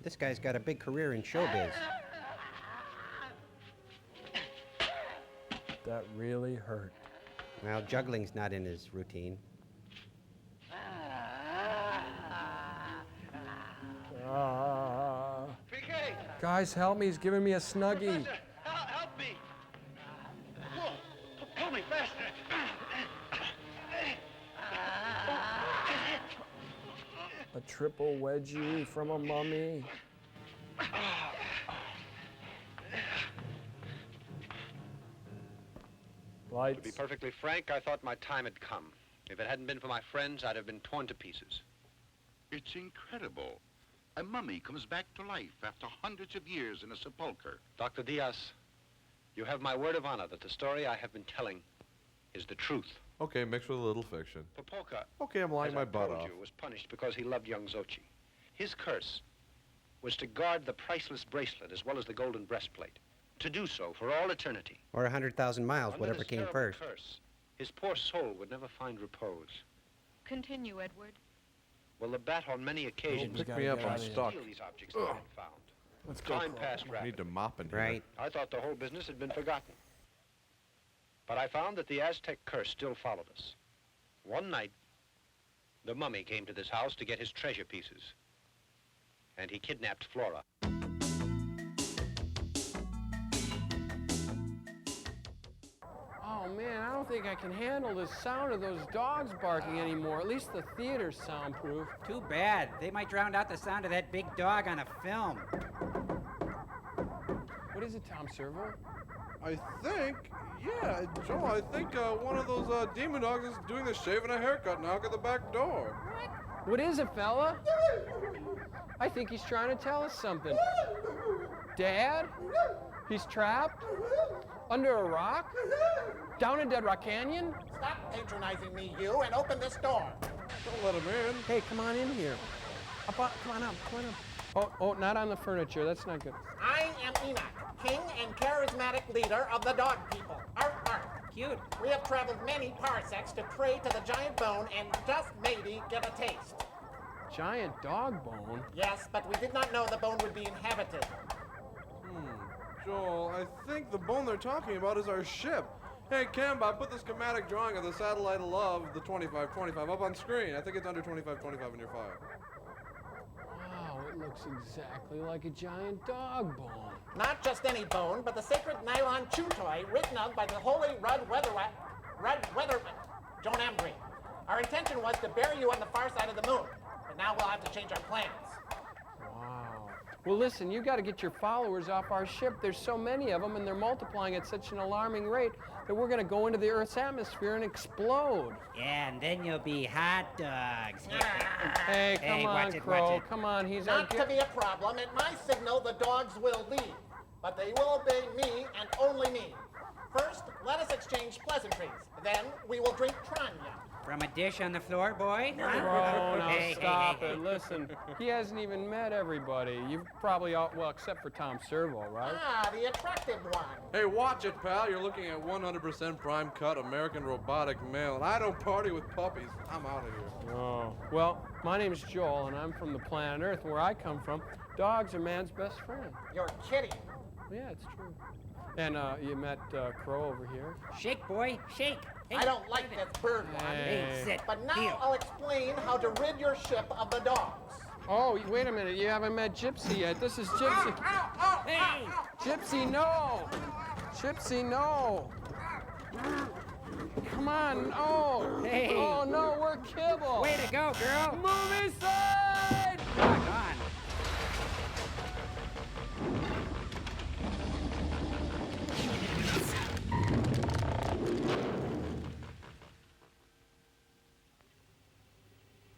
This guy's got a big career in showbiz. That really hurt. Well, juggling's not in his routine. Guys, help me. He's giving me a snuggie. Help me! Whoa, pull me faster. A triple wedgie from a mummy. To be perfectly frank, I thought my time had come. If it hadn't been for my friends, I'd have been torn to pieces. It's incredible. A mummy comes back to life after hundreds of years in a sepulcher. Dr. Diaz, you have my word of honor that the story I have been telling is the truth. Okay, mixed with a little fiction. Popolka, Okay, I'm lying as my I butt told off. you, was punished because he loved young Xochi. His curse was to guard the priceless bracelet as well as the golden breastplate. To do so for all eternity. Or 100,000 miles, Under whatever this came terrible first. Curse, his poor soul would never find repose. Continue, Edward. Well, the bat on many occasions Pick me up, I'm stuck. steal these objects that had been found. Let's go, Time Crow. passed I rapidly. need to mop in here. Right. I thought the whole business had been forgotten. But I found that the Aztec curse still followed us. One night, the mummy came to this house to get his treasure pieces. And he kidnapped Flora. Oh man, I don't think I can handle the sound of those dogs barking anymore. At least the theater's soundproof. Too bad. They might drown out the sound of that big dog on a film. What is it, Tom Servo? I think, yeah, Joel, I think one of those demon dogs is doing the shaving a haircut knock at the back door. What is it, fella? I think he's trying to tell us something. Dad? He's trapped? Under a rock? Down in Dead Rock Canyon? Stop patronizing me, you, and open this door. Don't let him in. Hey, come on in here. Come on up, come on up. Oh, not on the furniture. That's not good. I am Enoch, king and charismatic leader of the dog people. Arf, arf. Cute. We have traveled many parsecs to pray to the giant bone and just maybe get a taste. Giant dog bone? Yes, but we did not know the bone would be inhabited. Joel, I think the bone they're talking about is our ship. Hey, Kemba, put the schematic drawing of the Satellite of Love, the 2525, up on screen. I think it's under 2525 in your file. Wow, it looks exactly like a giant dog bone. Not just any bone, but the sacred nylon chew toy written of by the holy Rudd Weatherwatt, Joan Embry. Our intention was to bury you on the far side of the moon, but now we'll have to change our plans. Wow. Well, listen, you got to get your followers off our ship. There's so many of them, and they're multiplying at such an alarming rate that we're going to go into the Earth's atmosphere and explode. Yeah, and then you'll be hot dogs. Hey, come on, watch it, Crow. watch it. Come on, he's our Not to be a problem. At my signal, the dogs will leave. But they will obey me and only me. First, let us exchange pleasantries. Then we will drink Tranya. From a dish on the floor, boy? Crow, now Hey, stop hey, hey, it. Listen, he hasn't even met everybody. You've probably all, well, except for Tom Servo, right? Ah, the attractive one. Hey, watch it, pal. You're looking at 100% prime cut American robotic male, and I don't party with puppies. I'm out of here. Oh, well, my name's Joel, and I'm from the planet Earth. Where I come from, dogs are man's best friend. You're kidding. Yeah, it's true. And you met Crow over here. Shake, boy, shake. Hey, I don't like this bird one. Hey, sit. But now Heel. I'll explain how to rid your ship of the dogs. Oh, wait a minute. You haven't met Gypsy yet. This is Gypsy. Hey! Gypsy, no! Gypsy, no! Come on, no! Hey! Oh, no, we're kibble! Way to go, girl! Movie side! Rock on.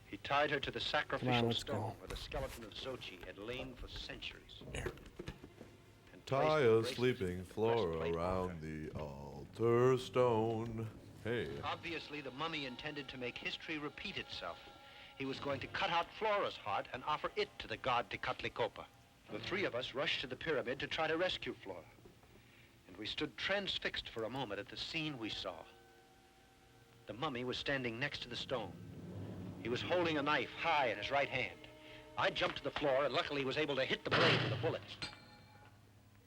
He He tied her to the sacrificial let's stone go. where the skeleton of Xochi had lain for centuries. And Tie placed the a bracelet sleeping Flora around the altar stone. Hey. Obviously, the mummy intended to make history repeat itself. He was going to cut out Flora's heart and offer it to the god Tecatlicopa. The three of us rushed to the pyramid to try to rescue Flora. And we stood transfixed for a moment at the scene we saw. The mummy was standing next to the stone. He was holding a knife high in his right hand. I jumped to the floor and luckily was able to hit the blade with a bullet.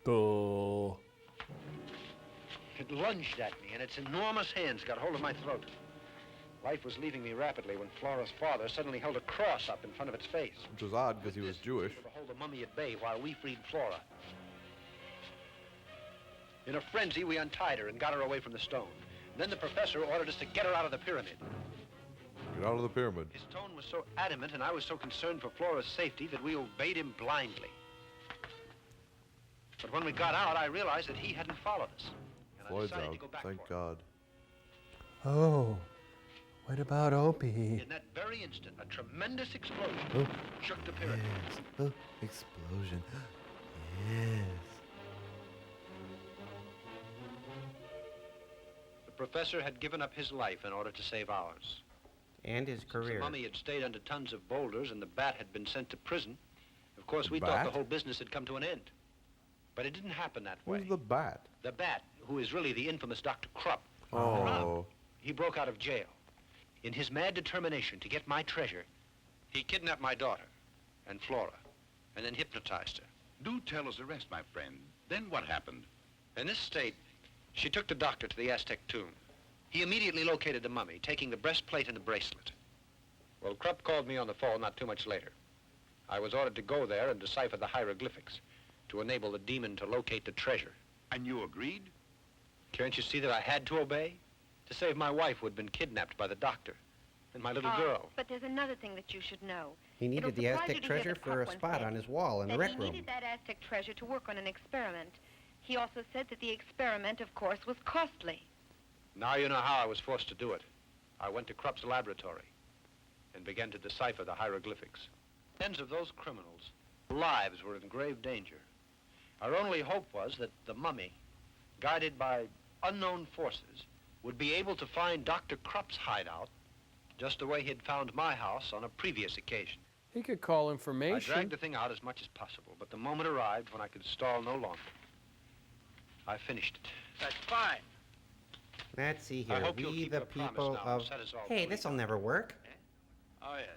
Bull. It lunged at me, and its enormous hands got hold of my throat. Life was leaving me rapidly when Flora's father suddenly held a cross up in front of its face. Which was odd because he was Jewish. To hold the mummy at bay while we freed Flora. In a frenzy, we untied her and got her away from the stone. Then the professor ordered us to get her out of the pyramid. Get out of the pyramid. His tone was so adamant and I was so concerned for Flora's safety that we obeyed him blindly. But when we got out, I realized that he hadn't followed us. And Floyd's I decided out. to go back Thank for him. God. Oh, what about Opie? In that very instant, a tremendous explosion Oh, shook the pyramid. yes. Oh, explosion. Yes. The professor had given up his life in order to save ours. And his The career. mummy had stayed under tons of boulders and the bat had been sent to prison. Of course, The we thought bat? the whole business had come to an end. But it didn't happen that way. Who's the bat? The bat, who is really the infamous Dr. Krupp. Oh. He broke out of jail. In his mad determination to get my treasure, he kidnapped my daughter and Flora and then hypnotized her. Do tell us the rest, my friend. Then what happened? In this state, she took the doctor to the Aztec tomb. He immediately located the mummy, taking the breastplate and the bracelet. Well, Krupp called me on the phone not too much later. I was ordered to go there and decipher the hieroglyphics to enable the demon to locate the treasure. And you agreed? Can't you see that I had to obey? To save my wife who had been kidnapped by the doctor and my little girl. But there's another thing that you should know. He needed It'll the surprise Aztec you to treasure hear that for a Krupp spot once on his wall in the said rec he room. needed that Aztec treasure to work on an experiment. He also said that the experiment, of course, was costly. Now you know how I was forced to do it. I went to Krupp's laboratory and began to decipher the hieroglyphics. Tens of those criminals' lives were in grave danger. Our only hope was that the mummy, guided by unknown forces, would be able to find Dr. Krupp's hideout just the way he had found my house on a previous occasion. He could call I information. dragged the thing out as much as possible, but the moment arrived when I could stall no longer. I finished it. That's fine. Let's see I here. hope you'll We keep the your promise people now of... and set us all Hey, free. this'll never work. Oh, yes.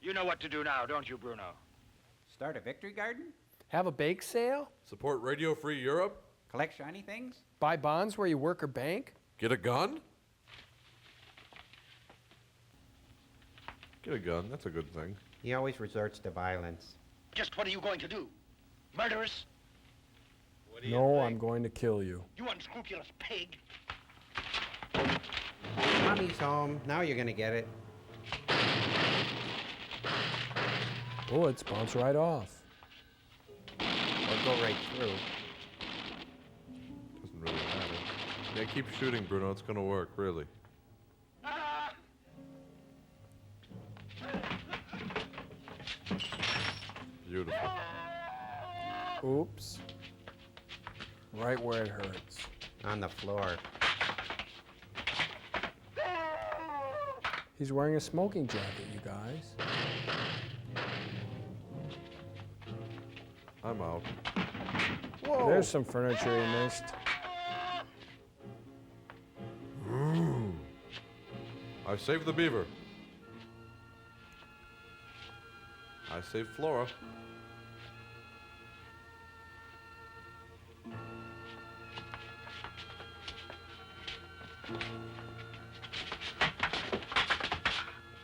You know what to do now, don't you, Bruno? Start a victory garden? Have a bake sale? Support Radio Free Europe? Collect shiny things? Buy bonds where you work or bank? Get a gun? Get a gun. That's a good thing. He always resorts to violence. Just what are you going to do? Murder us? No, I'm going to kill you. You unscrupulous pig. Mommy's home. Now you're gonna get it. Bullets bounce right off. Or go right through. Doesn't really matter. Yeah, keep shooting, Bruno. It's gonna work, really. Beautiful. Oops. Right where it hurts. On the floor. He's wearing a smoking jacket, you guys. I'm out. There's some furniture you missed. Ooh. I saved the beaver. I saved Flora.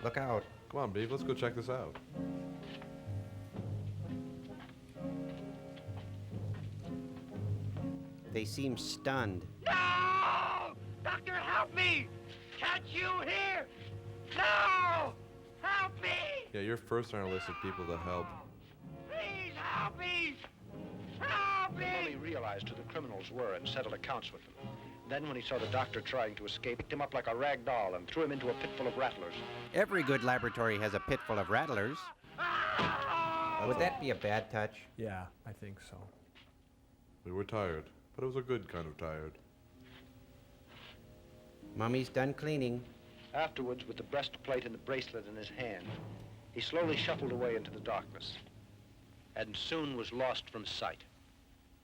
Look out. Come on, Beav, let's go check this out. They seem stunned. No! Doctor, help me! Can't you hear? No! Help me! Yeah, you're first on our list of people to help. Please help me! Help The me! mummy realized who the criminals were and settled accounts with them. Then, when he saw the doctor trying to escape, picked him up like a rag doll and threw him into a pit full of rattlers. Every good laboratory has a pit full of rattlers. Would that be a bad touch? Yeah, I think so. We were tired, but it was a good kind of tired. Mummy's done cleaning. Afterwards, with the breastplate and the bracelet in his hand, he slowly shuffled away into the darkness and soon was lost from sight.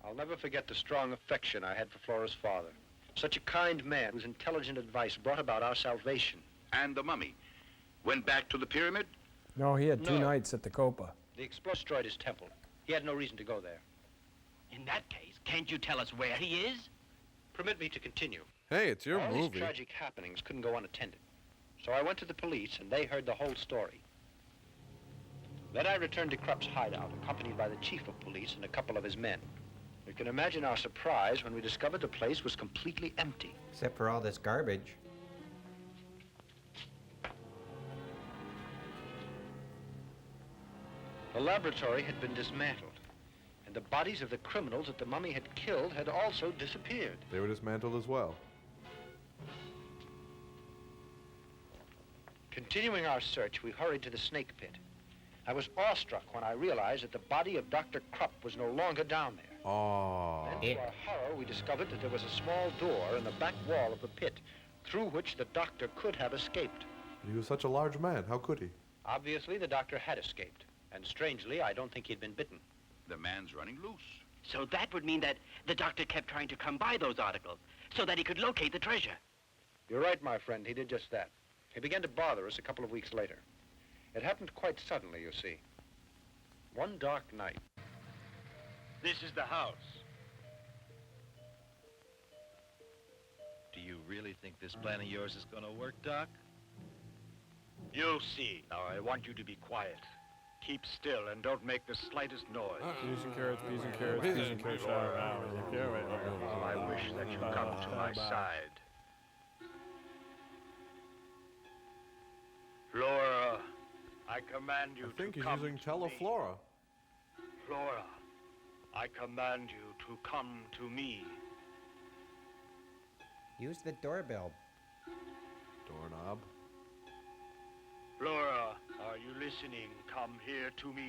I'll never forget the strong affection I had for Flora's father. Such a kind man whose intelligent advice brought about our salvation. And the mummy went back to the pyramid? No, he had two No. nights at the Copa. The explosion destroyed his temple. He had no reason to go there. In that case, can't you tell us where he is? Permit me to continue. Hey, it's your All movie. these tragic happenings couldn't go unattended. So I went to the police, and they heard the whole story. Then I returned to Krupp's hideout, accompanied by the chief of police and a couple of his men. You can imagine our surprise when we discovered the place was completely empty. Except for all this garbage. The laboratory had been dismantled, and the bodies of the criminals that the mummy had killed had also disappeared. They were dismantled as well. Continuing our search, we hurried to the snake pit. I was awestruck when I realized that the body of Dr. Krupp was no longer down there. Oh. Then, to our horror, we discovered that there was a small door in the back wall of the pit, through which the doctor could have escaped. He was such a large man. How could he? Obviously, the doctor had escaped. And strangely, I don't think he'd been bitten. The man's running loose. So that would mean that the doctor kept trying to come by those articles so that he could locate the treasure. You're right, my friend. He did just that. He began to bother us a couple of weeks later. It happened quite suddenly, you see. One dark night. This is the house. Do you really think this plan of yours is going to work, Doc? You'll see. Now, I want you to be quiet. Keep still and don't make the slightest noise. Peas and carrots, peas and carrots, peas and carrots. I wish that you come to my side. Flora, I command you I think to he's come using to me. Teleflora. Flora, I command you to come to me. Use the doorbell. Doorknob. Flora, are you listening? Come here to me.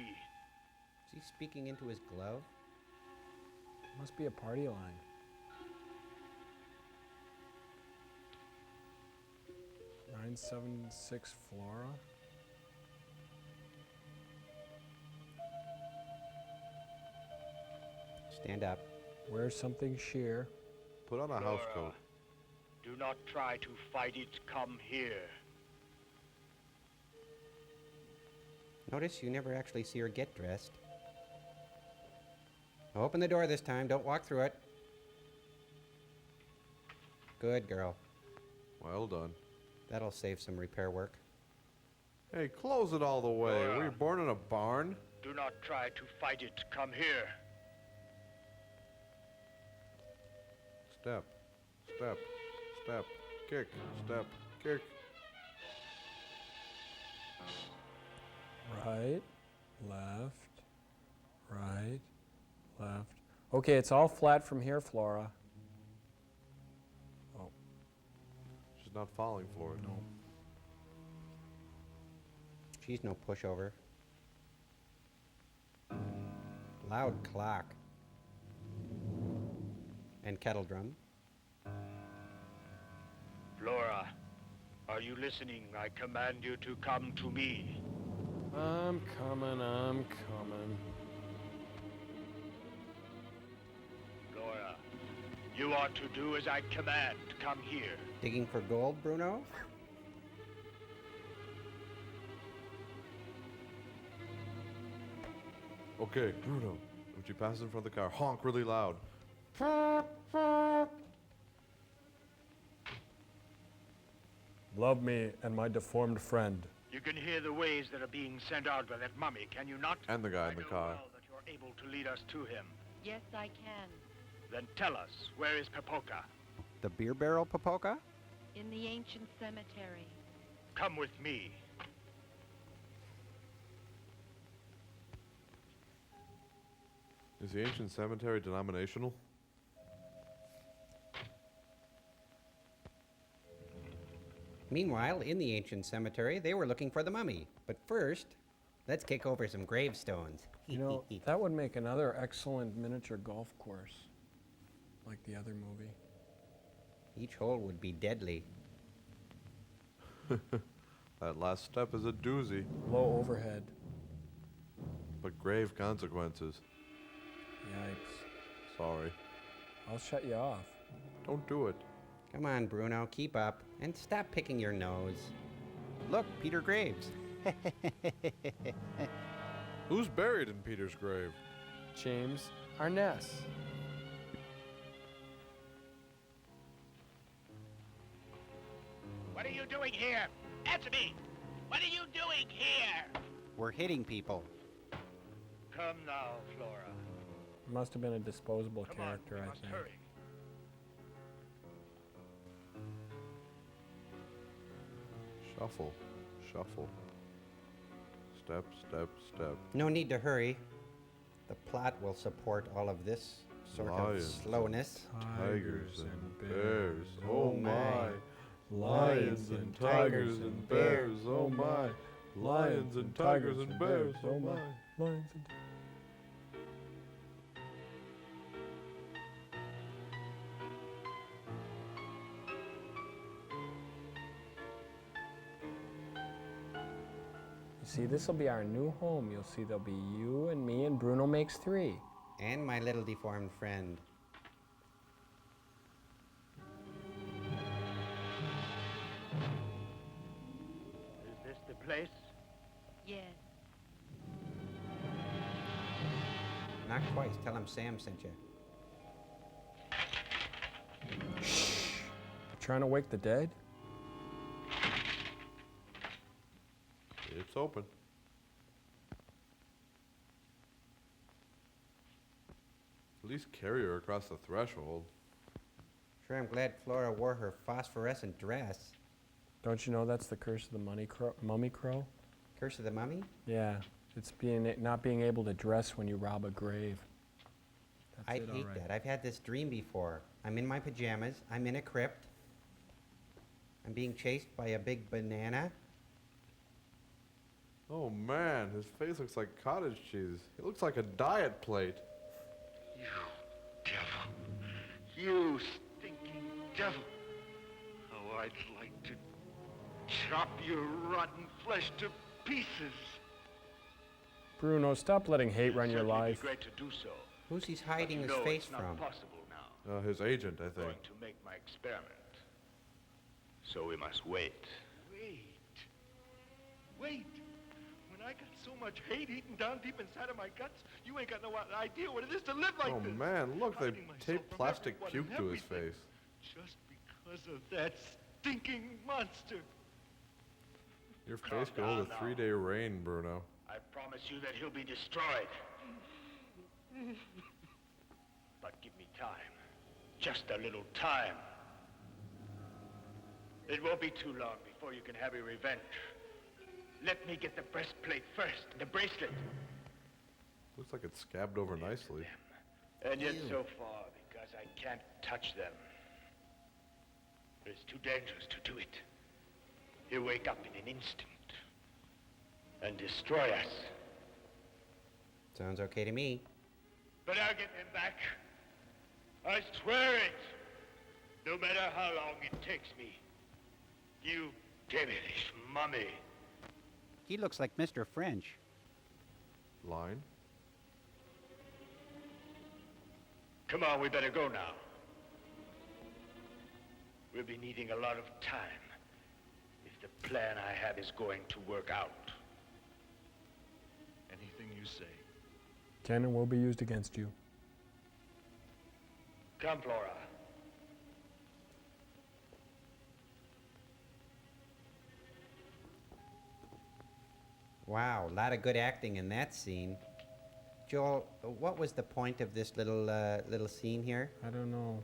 Is he speaking into his glove? Must be a party line. (976) Flora. Stand up. Wear something sheer. Put on a house coat. Do not try to fight it. Come here. Notice you never actually see her get dressed. Open the door this time. Don't walk through it. Good girl. Well done. That'll save some repair work. Hey, close it all the way. Flora. Were you born in a barn? Do not try to fight it. Come here. Step. Step. Step. Kick. Step. Kick. Right, left, right, left. Okay, it's all flat from here, Flora. Oh. She's not falling for it. No. She's no pushover. Loud clock. And kettle drum. Flora, are you listening? I command you to come to me. I'm coming. Flora, you are to do as I command. Come here. Digging for gold, Bruno? Okay, Bruno. When she passes in front of the car, honk really loud. Love me and my deformed friend. You can hear the waves that are being sent out by that mummy, can you not? And the guy in the car. Well that you're able to lead us to him. Yes, I can. Then tell us, where is Papoka? The beer barrel Papoka? In the ancient cemetery. Come with me. Is the ancient cemetery denominational? Meanwhile, in the ancient cemetery, they were looking for the mummy. But first, let's kick over some gravestones. You know, that would make another excellent miniature golf course, like the other movie. Each hole would be deadly. That last step is a doozy. Low overhead. But grave consequences. Yikes. Sorry. I'll shut you off. Don't do it. Come on, Bruno, keep up. And stop picking your nose. Look, Peter Graves. Who's buried in Peter's grave? James Arness. What are you doing here? Answer me! What are you doing here? We're hitting people. Come now, Flora. Must have been a disposable character, I think. Hurry. Shuffle, shuffle. Step, step, step. No need to hurry. The plot will support all of this sort Lions, of slowness. Tigers and bears, oh my. Lions and tigers and bears, oh my. Lions and tigers and bears, oh my. Lions and You see, this will be our new home. You'll see there'll be you and me and Bruno makes 3. And my little deformed friend. Is this the place? Yes. Knock twice. Tell him Sam sent you. Trying to wake the dead? It's open. At least carry her across the threshold. Sure, I'm glad Flora wore her phosphorescent dress. Don't you know that's the curse of the mummy crow? Curse of the mummy? Yeah, it's not being able to dress when you rob a grave. I hate that. I've had this dream before. I'm in my pajamas. I'm in a crypt. I'm being chased by a big banana. Oh man, his face looks like cottage cheese. It looks like a diet plate. You devil. You stinking devil. Oh, I'd like to chop your rotten flesh to pieces. Bruno, stop letting hate run your life. It'd be great to do so. Who's he hiding But his you know face it's not from? possible now. His agent, I I'm think. going to make my experiment. So we must wait. Wait. When I got so much hate eaten down deep inside of my guts, you ain't got no idea what it is to live like Oh this. man, look, they Hiding myself taped from plastic everyone puke and to his everything. face. Just because of that stinking monster. Your Calm face could hold down a now. 3-day rain, Bruno. I promise you that he'll be destroyed. But give me time. Just a little time. It won't be too long before you can have your revenge. Let me get the breastplate first, the bracelet. Looks like it's scabbed over nicely. And yet so far, because I can't touch them. It's too dangerous to do it. He'll wake up in an instant and destroy us. Sounds okay to me. But I'll get them back. I swear it. No matter how long it takes me. You devilish mummy. He looks like Mr. French. Line? Come on, we better go now. We'll be needing a lot of time if the plan I have is going to work out. Anything you say. Cannon will be used against you. Come, Flora. Wow, a lot of good acting in that scene. Joel, what was the point of this little scene here? I don't know.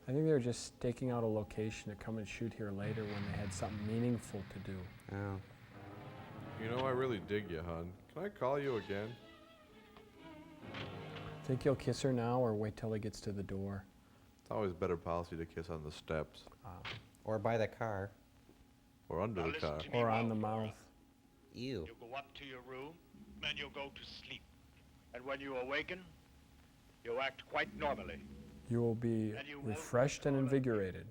I think they were just staking out a location to come and shoot here later when they had something meaningful to do. Oh. You know, I really dig you, hon. Can I call you again? Think you'll kiss her now or wait till he gets to the door? It's always better policy to kiss on the steps. Or by the car. Or under the car. Or on the mouth. Ew. You go up to your room, then you go to sleep. And when you awaken, you act quite normally. You will be refreshed and invigorated.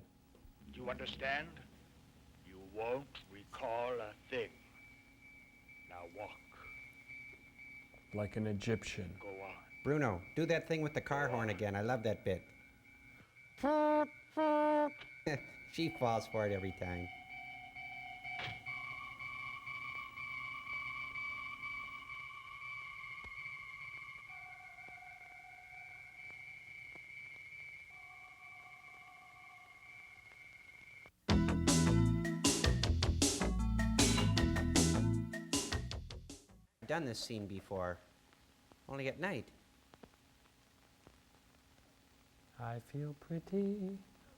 Do you understand? You won't recall a thing. Now walk. Like an Egyptian. Go on. Bruno, do that thing with the car horn again. I love that bit. She falls for it every time. I've done this scene before, only at night. I feel pretty.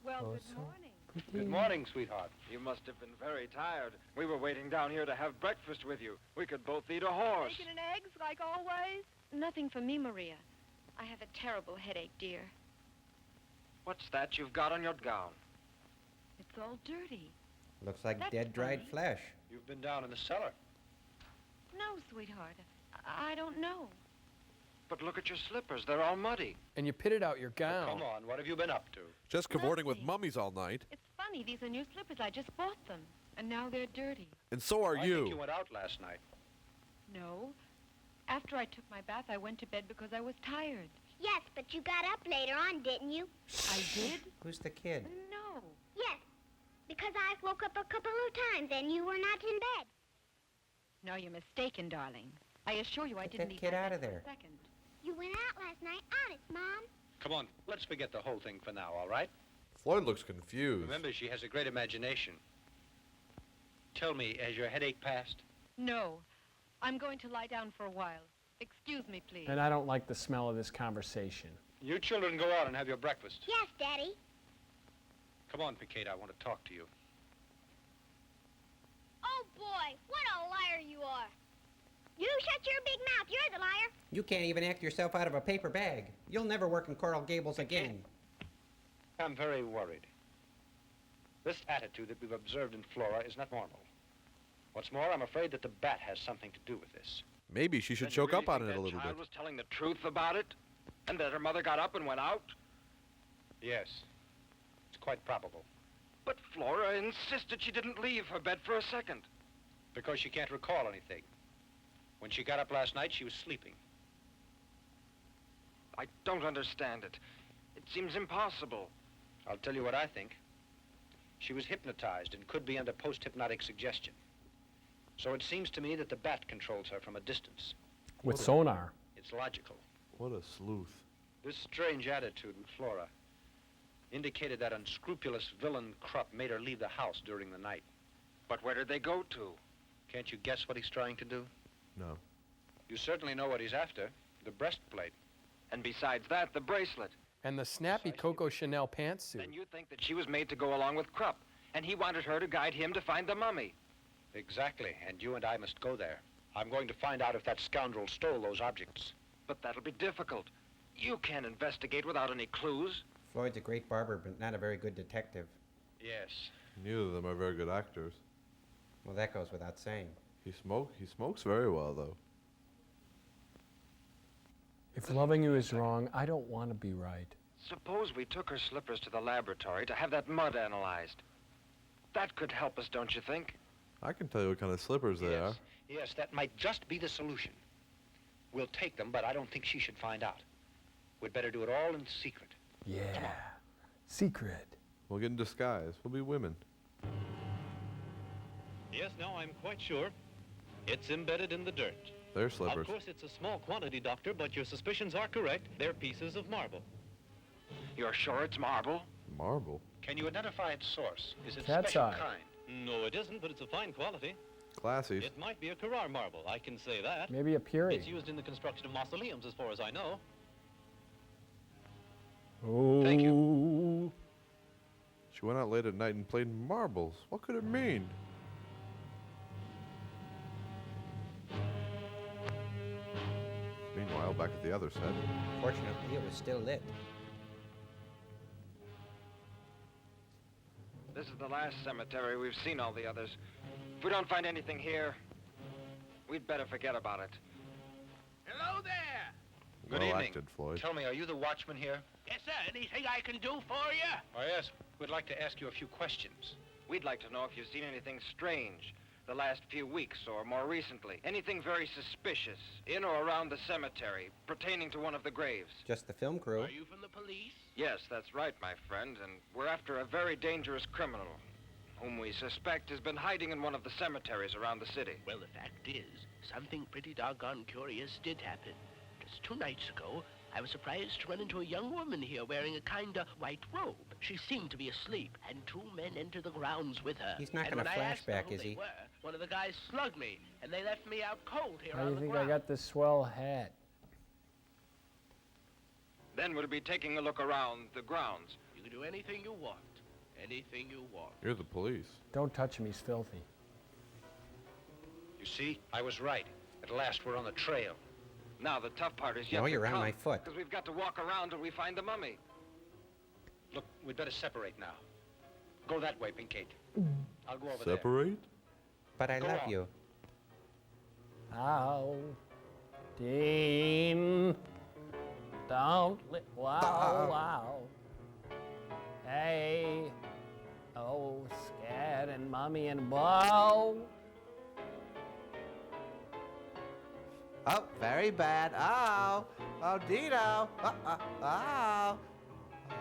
Well, oh, good so morning. pretty. Good morning, sweetheart. You must have been very tired. We were waiting down here to have breakfast with you. We could both eat a horse. Bacon and eggs, like always? Nothing for me, Maria. I have a terrible headache, dear. What's that you've got on your gown? It's all dirty. Looks like That's dead, dried funny. flesh. You've been down in the cellar. No, sweetheart. I don't know. But look at your slippers. They're all muddy. And you pitted out your gown. Come on, what have you been up to? Just cavorting with mummies all night. It's funny. These are new slippers. I just bought them. And now they're dirty. And so are I you. think you went out last night. No. After I took my bath, I went to bed because I was tired. Yes, but you got up later on, didn't you? I did? Who's the kid? No. Yes, because I woke up a couple of times and you were not in bed. No, you're mistaken, darling. I assure you I Get didn't that leave kid my out bed of for there. a second. You went out last night. Honest, Mom. Come on, let's forget the whole thing for now, all right? Floyd looks confused. Remember, she has a great imagination. Tell me, has your headache passed? No. I'm going to lie down for a while. Excuse me, please. And I don't like the smell of this conversation. You children go out and have your breakfast. Yes, Daddy. Come on, Picade, I want to talk to you. Oh, boy, what a liar you are. You shut your big mouth. You're the liar. You can't even act yourself out of a paper bag. You'll never work in Coral Gables again. I'm very worried. This attitude that we've observed in Flora is not normal. What's more, I'm afraid that the bat has something to do with this. Maybe she should choke up on it a little child bit. was telling the truth about it? And that her mother got up and went out? Yes, it's quite probable. But Flora insisted she didn't leave her bed for a second. Because she can't recall anything. When she got up last night, she was sleeping. I don't understand it. It seems impossible. I'll tell you what I think. She was hypnotized and could be under post-hypnotic suggestion. So it seems to me that the bat controls her from a distance. With sonar. It's logical. What a sleuth. This strange attitude in Flora indicated that unscrupulous villain Krupp made her leave the house during the night. But where did they go to? Can't you guess what he's trying to do? No. You certainly know what he's after. The breastplate. And besides that, the bracelet. And the snappy Coco Chanel pantsuit. Then you think that she was made to go along with Krupp, and he wanted her to guide him to find the mummy. Exactly, and you and I must go there. I'm going to find out if that scoundrel stole those objects. But that'll be difficult. You can't investigate without any clues. Floyd's a great barber, but not a very good detective. Yes. Neither of them are very good actors. Well, that goes without saying. He smokes very well, though. If loving you is wrong, I don't want to be right. Suppose we took her slippers to the laboratory to have that mud analyzed. That could help us, don't you think? I can tell you what kind of slippers they are. Yes, that might just be the solution. We'll take them, but I don't think she should find out. We'd better do it all in secret. Yeah. Secret. We'll get in disguise. We'll be women. Yes, now I'm quite sure. It's embedded in the dirt. They're slippers. Of course, it's a small quantity, Doctor, but your suspicions are correct. They're pieces of marble. You're sure it's marble? Marble? Can you identify its source? Is it Cat's special eye. kind? No, it isn't, but it's a fine quality. Classy. It might be a Carrara marble, I can say that. Maybe a Puri. It's used in the construction of mausoleums, as far as I know. Oh. Thank you. She went out late at night and played marbles. What could it mean? Meanwhile, back at the other set. Fortunately, it was still lit. This is the last cemetery. We've seen all the others. If we don't find anything here, we'd better forget about it. Hello there. Good Well evening. acted, Floyd. Tell me, are you the watchman here? Yes, sir. Anything I can do for you? Oh, yes. We'd like to ask you a few questions. We'd like to know if you've seen anything strange the last few weeks or more recently. Anything very suspicious in or around the cemetery pertaining to one of the graves. Just the film crew. Are you from the police? Yes, that's right, my friend, and we're after a very dangerous criminal whom we suspect has been hiding in one of the cemeteries around the city. Well, the fact is, something pretty doggone curious did happen. Just 2 nights ago, I was surprised to run into a young woman here wearing a kind of white robe. She seemed to be asleep, and 2 men entered the grounds with her. He's not And gonna when I asked them flashback, who is they he? were, one of the guys slugged me, and they left me out cold here How do on you the think ground. I got this swell hat? Then we'll be taking a look around the grounds. You can do anything you want. Anything you want. You're the police. Don't touch him, he's filthy. You see, I was right. At last, we're on the trail. Now the tough part is yet No, to you're on come, my foot. because we've got to walk around till we find the mummy. Look, we'd better separate now. Go that way, Pinkate. I'll go over Separate? But I Go love on. you. Ow. Dean. Don't wow, wow. Hey. Oh, scared and mommy and Bo. Oh, very bad. Oh, oh, Dino. Oh.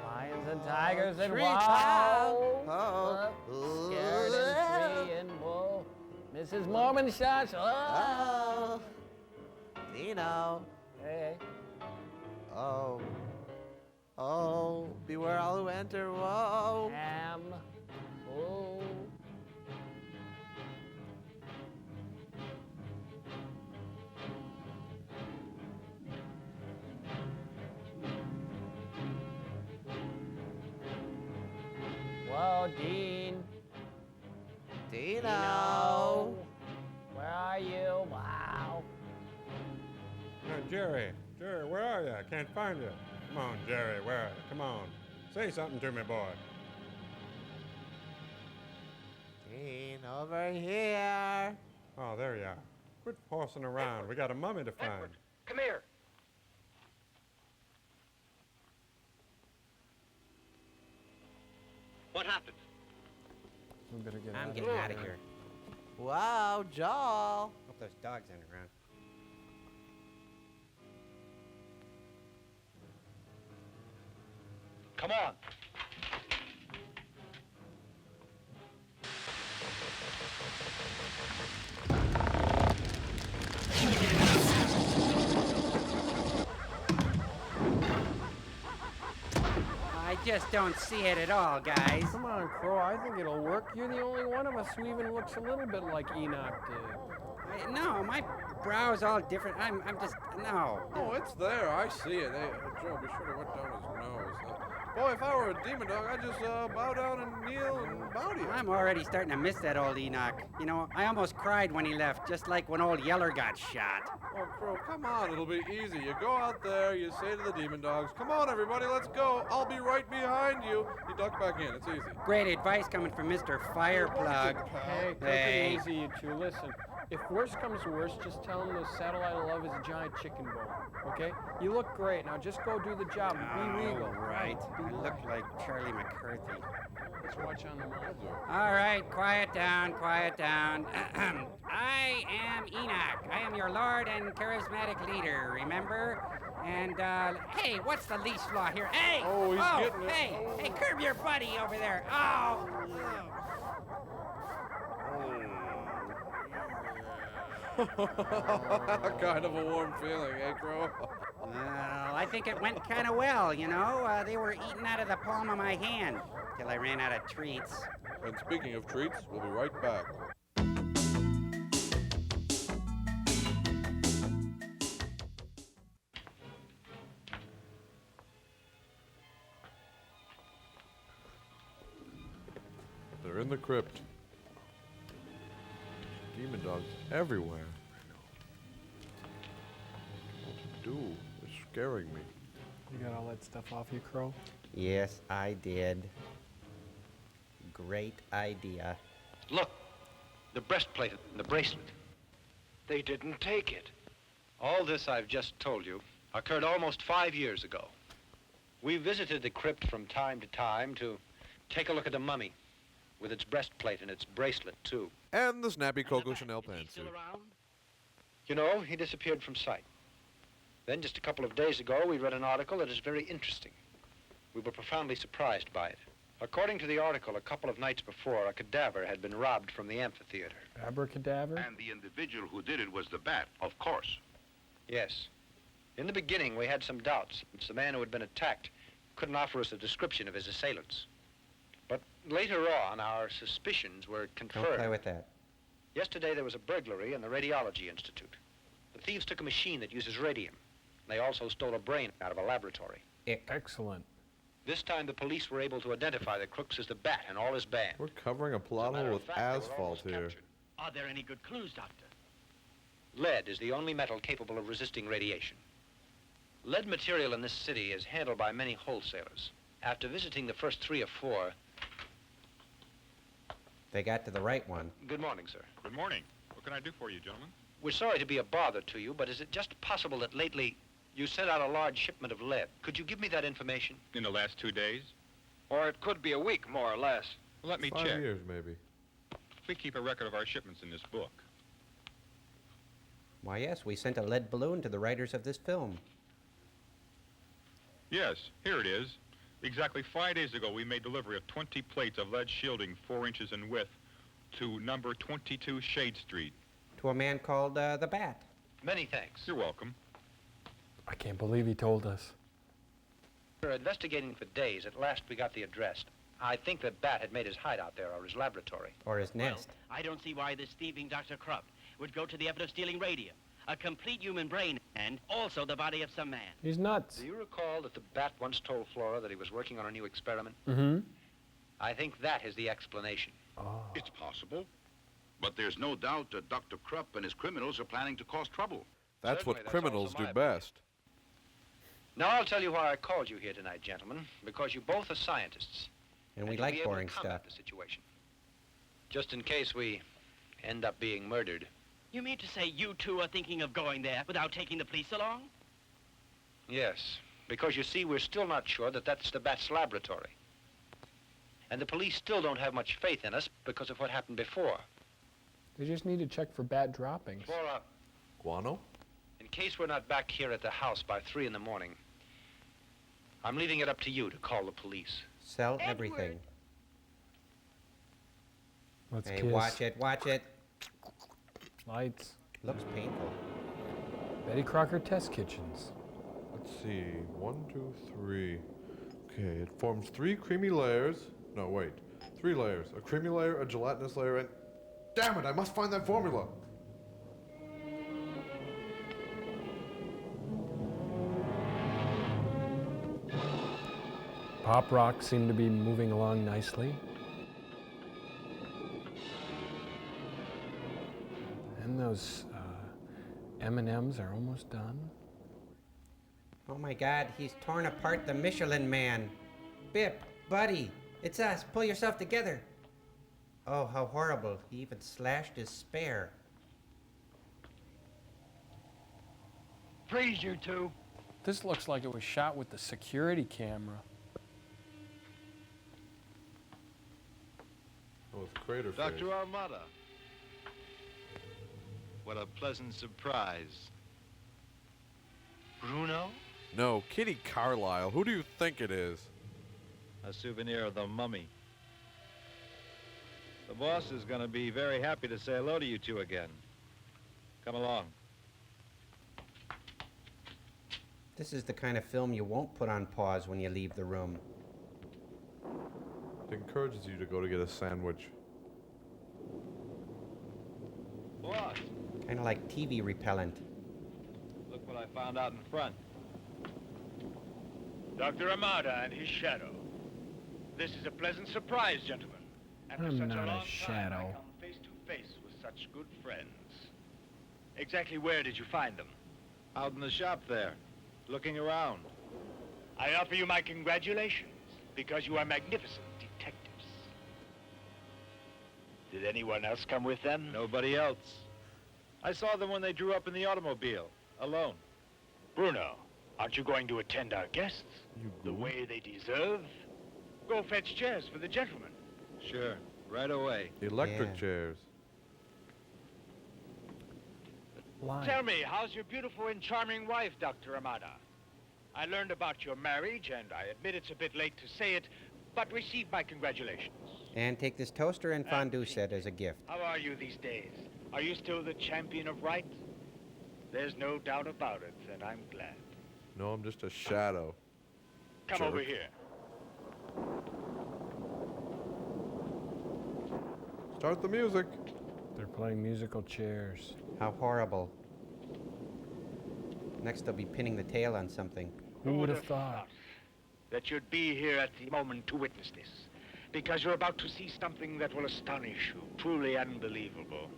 Lions and tigers and Tree wow. Oh. Scared and tree and bull. Mrs. Mormon shots. Oh. Dino. Hey. Oh. Oh, beware all who enter. Whoa. Oh. Whoa, Dean. Dino. Where are you? Wow. Jerry, where are you? I can't find you. Come on, Jerry, where are you? Come on. Say something to me, boy. Dean, over here. Oh, there you are. Quit horsing around. We got a mummy to find. Come here. What happened? We better get I'm out getting out of here. Wow, Joel. Hope those dogs aren't around. Come on. I just don't see it at all, guys. Come on, Crow. I think it'll work. You're the only one of us who even looks a little bit like Enoch did. No, my brow's all different. I'm just, no. Oh, it's there. I see it. Hey, Joe, be sure to wet down his nose. Boy, if I were a demon dog, I'd just bow down and kneel and bow to you. I'm already starting to miss that old Enoch. You know, I almost cried when he left, just like when old Yeller got shot. Oh, Crow, come on. It'll be easy. You go out there, you say to the demon dogs, come on, everybody, let's go. I'll be right behind you. You duck back in. It's easy. Great advice coming from Mr. Fireplug. Hey, take it easy, you two. Listen, if worse comes to worse, just tell him the satellite of love is a giant chicken bone, okay? You look great. Now just go do the job. Be regal. Right. I look like Charlie McCarthy. Let's watch on the monitor. All right, quiet down, quiet down. I am Enoch. I am your Lord and charismatic leader, remember? And, hey, what's the leash law here? Hey! Oh, he's getting it. Hey, hey, curb your buddy over there. Oh! Kind of a warm feeling, eh, Crow? Well, I think it went kind of well, you know? They were eating out of the palm of my hand till I ran out of treats. And speaking of treats, we'll be right back. They're in the crypt. Demon dogs everywhere. What to do? They're scaring me. You got all that stuff off you, Crow? Yes, I did. great idea. Look, the breastplate and the bracelet. They didn't take it. All this I've just told you occurred almost 5 years ago. We visited the crypt from time to time to take a look at the mummy, with its breastplate and its bracelet, too. And the snappy Coco Chanel pantsuit. You know, he disappeared from sight. Then, just a couple of days ago, we read an article that is very interesting. We were profoundly surprised by it. According to the article, a couple of nights before, a cadaver had been robbed from the amphitheater. Abracadabra? And the individual who did it was the bat, of course. Yes. In the beginning, we had some doubts, since the man who had been attacked couldn't offer us a description of his assailants. But later on, our suspicions were confirmed. Don't play with that. Yesterday, there was a burglary in the Radiology Institute. The thieves took a machine that uses radium. They also stole a brain out of a laboratory. Excellent. This time, the police were able to identify the crooks as the Bat and all his band. We're covering a plot hole with asphalt here. Are there any good clues, Doctor? Lead is the only metal capable of resisting radiation. Lead material in this city is handled by many wholesalers. After visiting the first 3 or 4... They got to the right one. Good morning, sir. Good morning. What can I do for you, gentlemen? We're sorry to be a bother to you, but is it just possible that lately you sent out a large shipment of lead? Could you give me that information? In the last 2 days? Or it could be a week, more or less. Well, let me 5 check. years, maybe. We keep a record of our shipments in this book. Why, yes, we sent a lead balloon to the writers of this film. Yes, here it is. Exactly 5 days ago, we made delivery of 20 plates of lead shielding 4 inches in width to number 22 Shade Street. To a man called the Bat. Many thanks. You're welcome. I can't believe he told us. We were investigating for days. At last, we got the address. I think that Bat had made his hideout there, or his laboratory. Or his nest. Well, I don't see why this thieving Dr. Krupp would go to the effort of stealing radium, a complete human brain, and also the body of some man. He's nuts. Do you recall that the Bat once told Flora that he was working on a new experiment? Mm-hmm. I think that is the explanation. Oh. It's possible. But there's no doubt that Dr. Krupp and his criminals are planning to cause trouble. That's Certainly, what criminals also do my best. Now I'll tell you why I called you here tonight, gentlemen, because you both are scientists. And we you'll like be able boring to combat stuff. the situation. Just in case we end up being murdered. You mean to say you two are thinking of going there without taking the police along? Yes, because you see, we're still not sure that that's the Bat's laboratory. And the police still don't have much faith in us because of what happened before. They just need to check for bat droppings. Flora, Guano? in case we're not back here at the house by 3 in the morning, I'm leaving it up to you to call the police. Sell everything. Let's Hey, kiss. watch it, watch it. Lights. Looks painful. Betty Crocker Test Kitchens. Let's see. 1, 2, 3. Okay, it forms 3 creamy layers. No, wait. 3 layers. A creamy layer, a gelatinous layer, and... Damn it, I must find that formula! Pop rocks seem to be moving along nicely. And those M&Ms are almost done. Oh my God, he's torn apart the Michelin Man. Bip, buddy, it's us. Pull yourself together. Oh, how horrible. He even slashed his spare. Freeze, you two. This looks like it was shot with the security camera. Oh, it's crater face. Dr. Armada. What a pleasant surprise. Bruno? No, Kitty Carlisle. Who do you think it is? A souvenir of the mummy. The boss is going to be very happy to say hello to you two again. Come along. This is the kind of film you won't put on pause when you leave the room. It encourages you to go to get a sandwich. Boss, Kind of like TV repellent. look what I found out in front. Dr. Armada and his shadow. This is a pleasant surprise, gentlemen. After I'm such not a a long time, shadow. I come face to face with such good friends. Exactly where did you find them? Out in the shop there, looking around. I offer you my congratulations, because you are magnificent detectives. Did anyone else come with them? Nobody else. I saw them when they drew up in the automobile, alone. Bruno, aren't you going to attend our guests the way they deserve? Go fetch chairs for the gentlemen. Sure, right away. Electric chairs. Tell me, how's your beautiful and charming wife, Dr. Amada? I learned about your marriage, and I admit it's a bit late to say it, but receive my congratulations. And take this toaster and fondue set as a gift. How are you these days? Are you still the champion of right? There's no doubt about it, and I'm glad. No, I'm just a shadow. Come Jerk. over here. Start the music. They're playing musical chairs. How horrible. Next they'll be pinning the tail on something. Who would have thought? That you'd be here at the moment to witness this. Because you're about to see something that will astonish you. Truly unbelievable.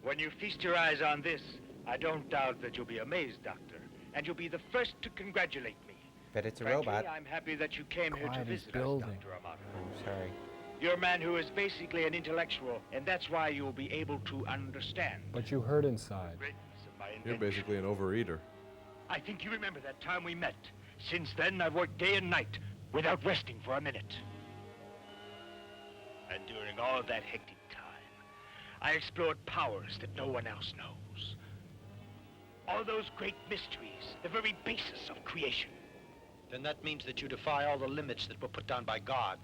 When you feast your eyes on this, I don't doubt that you'll be amazed, Doctor. And you'll be the first to congratulate me. Bet it's a Frankly, robot. I'm happy that you came here to Quiet, he's visit us, building. Dr. Amada. I'm sorry. You're a man who is basically an intellectual, and that's why you'll be able to understand. But you heard inside. Greatness of my You're invention. basically an overeater. I think you remember that time we met. Since then, I've worked day and night without resting for a minute. And during all of that hectic time, I explored powers that no one else knows. All those great mysteries, the very basis of creation. Then that means that you defy all the limits that were put down by God.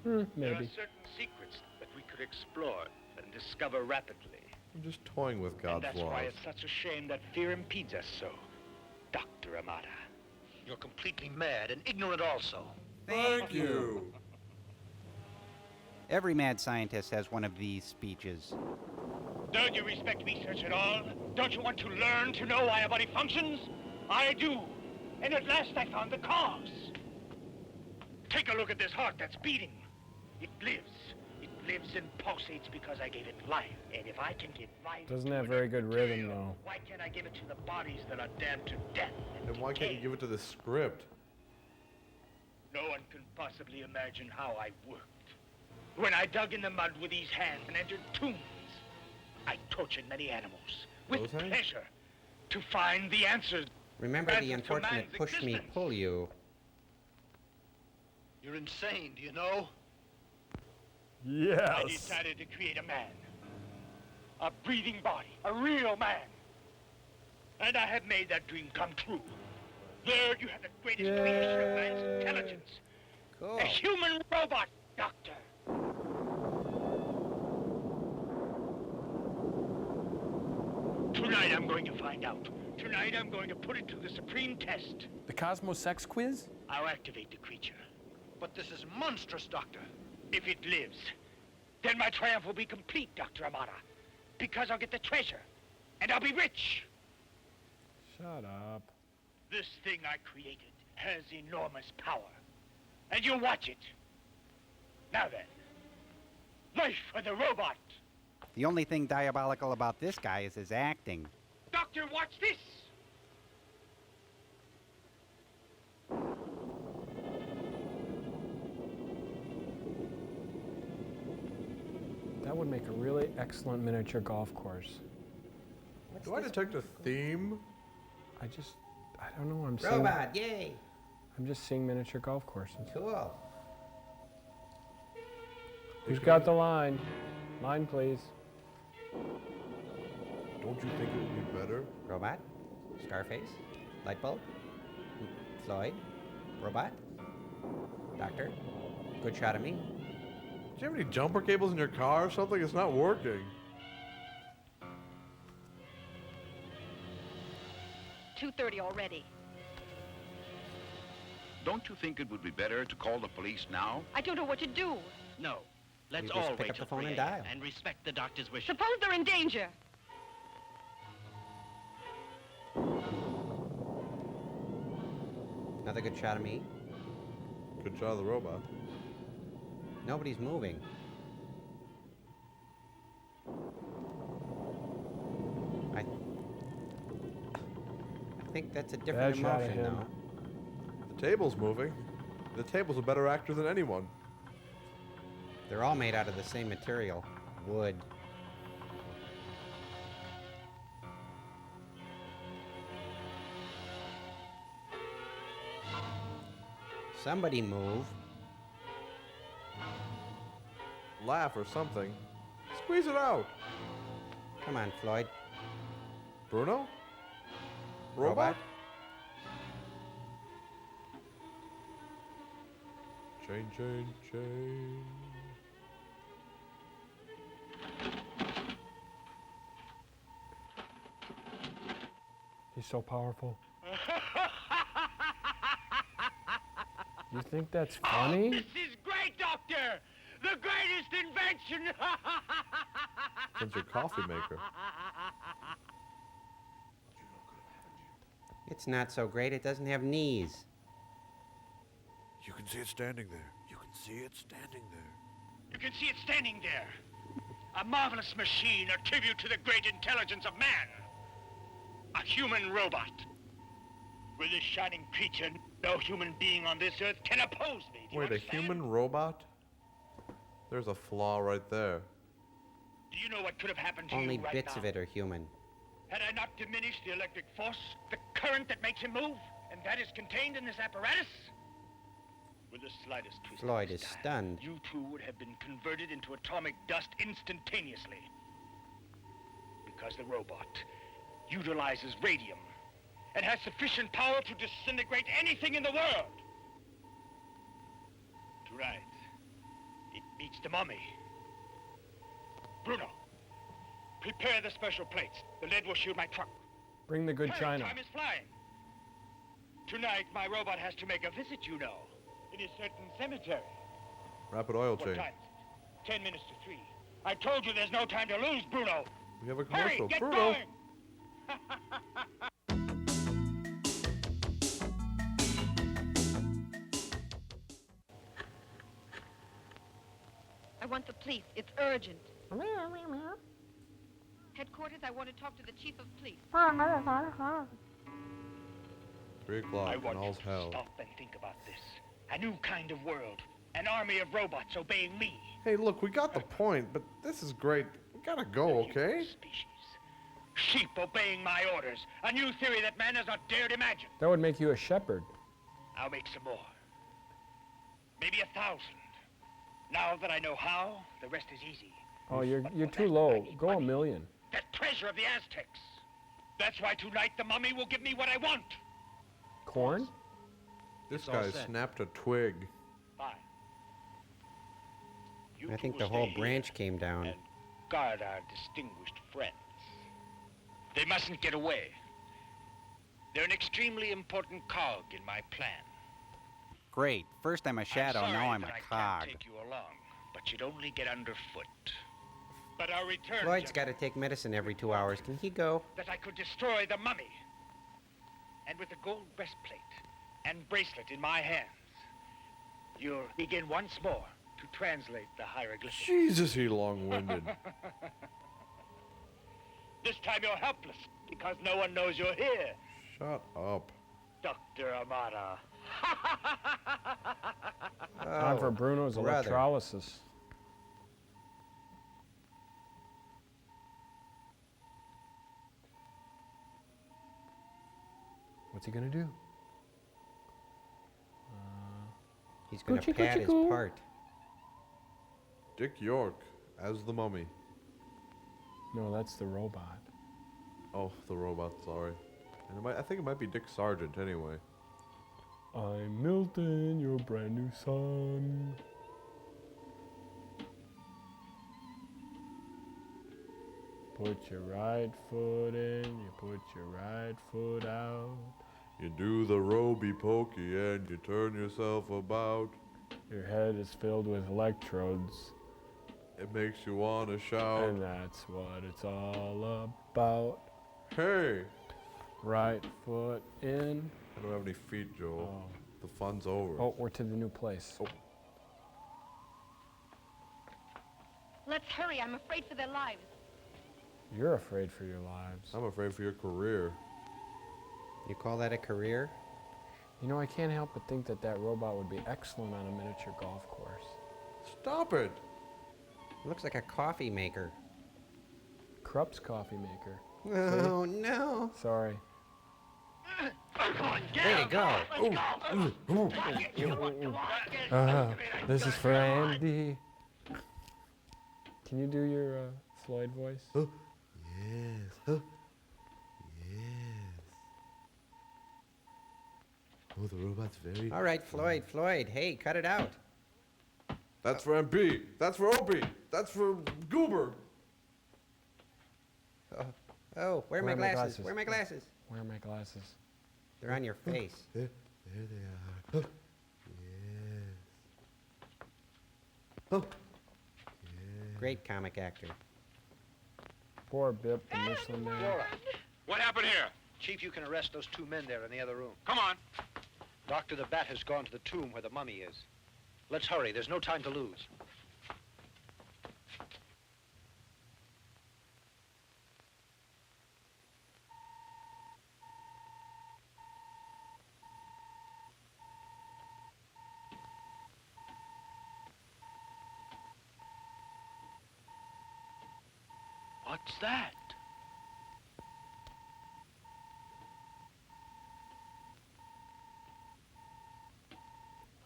There are Maybe. certain secrets that we could explore and discover rapidly. I'm just toying with And God's that's laws. why it's such a shame that fear impedes us so, Dr. Amada. You're completely mad and ignorant also. Thank you. Every mad scientist has one of these speeches. Don't you respect research at all? Don't you want to learn to know why a body functions? I do. And at last I found the cause. Take a look at this heart that's beating. It lives. It lives and pulsates because I gave it life. And if I can give life Doesn't to have an very good rhythm, material, though. why can't I give it to the bodies that are damned to death? And why can't you give it to the script? No one can possibly imagine how I worked. When I dug in the mud with these hands and entered tombs, I tortured many animals with Those hands? pleasure to find the answers. Remember the Answers to unfortunate man's push me, existence. pull you. You're insane, do you know? I decided to create a man. A breathing body. A real man. And I have made that dream come true. There you have the greatest creation of man's intelligence. Cool. A human robot, Doctor. Tonight I'm going to find out. Tonight I'm going to put it to the supreme test. The Cosmo Sex Quiz? I'll activate the creature. But this is monstrous, Doctor. If it lives, then my triumph will be complete, Dr. Amada. Because I'll get the treasure, and I'll be rich. Shut up. This thing I created has enormous power. And you'll watch it. Now then, life for the robot. The only thing diabolical about this guy is his acting. Doctor, watch this. That would make a really excellent miniature golf course. Do I detect a theme? I don't know. I'm seeing. Robot, yay! I'm just seeing miniature golf courses. Cool. Who's got the line? Line, please. Don't you think it would be better? Robot? Scarface? Lightbulb? Floyd? Robot? Doctor? Good shot of me? Do you have any jumper cables in your car or something? It's not working. 2:30 already. Don't you think it would be better to call the police now? I don't know what to do. No. Let's You just all pick wait up till the phone 3 and a.m. dial. and respect the doctor's wishes. Suppose they're in danger. Another good shot of me? Good shot of the robot. Nobody's moving. I think that's a different Bad shot of emotion him. now. The table's moving. The table's a better actor than anyone. They're all made out of the same material. Wood. Somebody move. Laugh or something. Squeeze it out. Come on, Floyd. Bruno? Robot? Chain, chain, chain. He's so powerful. You think that's funny? This is great, Doctor! The greatest invention! It's your coffee maker. It's not so great. It doesn't have knees. You can see it standing there. You can see it standing there. You can see it standing there. A marvelous machine, a tribute to the great intelligence of man. A human robot. With this shining creature, no human being on this earth can oppose me. Do you Wait, a understand? human robot? There's a flaw right there. Do you know what could have happened to Only you right bits now? of it are human. Had I not diminished the electric force, the current that makes him move, and that is contained in this apparatus? With the slightest twist Floyd of is style, stunned. you two would have been converted into atomic dust instantaneously. Because the robot utilizes radium and has sufficient power to disintegrate anything in the world. Tonight, it meets the mummy. Bruno, prepare the special plates. The lead will shield my truck. Bring the good Hurry, china. time is flying. Tonight, my robot has to make a visit, you know, in a certain cemetery. Rapid oil What change. time is it? 10 minutes to 3. I told you there's no time to lose, Bruno. We have a Hurry, commercial. get Bruno. going. I want the police. It's urgent. Headquarters, I want to talk to the chief of police. 3 o'clock I and want you all's to hell. stop and think about this. A new kind of world. An army of robots obeying me. Hey, look, we got the point, but this is great. We gotta go, okay? Sheep obeying my orders. A new theory that man has not dared imagine. That would make you a shepherd. I'll make some more. Maybe 1,000. Now that I know how, the rest is easy. Oh, you're too low. Go 1,000,000. That treasure of the Aztecs. That's why tonight the mummy will give me what I want. Corn? This It's all guy set. snapped a twig. Fine. You I two think will the whole stay branch came down. here. Guard our distinguished friends. They mustn't get away. They're an extremely important cog in my plan. Great. First I'm a shadow, I'm sorry now I'm a that I cog. can't take you along, but you'd only get underfoot. But I'll return, Floyd's got to take medicine every 2 hours. Can he go? that I could destroy the mummy. And with the gold breastplate and bracelet in my hands, you'll begin once more to translate the hieroglyphics. Jesus, he long-winded. This time you're helpless, because no one knows you're here, Shut up. Dr. Amata. Time for Bruno's brother. electrolysis. What's he gonna do? He's going to Gucci, pad Gucci, his goo. part. Dick York as the mummy. No, that's the robot. Oh, the robot, sorry. And I think it might be Dick Sargent anyway. I'm Milton, your brand new son. Put your right foot in, you put your right foot out. You do the roby pokey and you turn yourself about. Your head is filled with electrodes, It makes you want to shout. and that's what it's all about. Hey! Right foot in. I don't have any feet, Joel. Oh. The fun's over. Oh, we're to the new place. Oh. Let's hurry. I'm afraid for their lives. You're afraid for your lives. I'm afraid for your career. You call that a career? You know, I can't help but think that that robot would be excellent on a miniature golf course. Stop it! It looks like a coffee maker. Krupp's coffee maker. Oh, no. Sorry. Way to go. This is for Andy. Can you do your Floyd voice? Yes. Yes. Oh, the robot's very... All right, Floyd, hey, cut it out. That's for MP. That's for Opie. That's for Goober. Oh, where are my glasses? Where are my glasses? Where are my glasses? They're on your face. There they are. Yes. Oh. Great comic actor. Poor Bip, the Michelin Man. Flora. What happened here? Chief, you can arrest those 2 men there in the other room. Come on. Dr. the Bat has gone to the tomb where the mummy is. Let's hurry. There's no time to lose. What's that?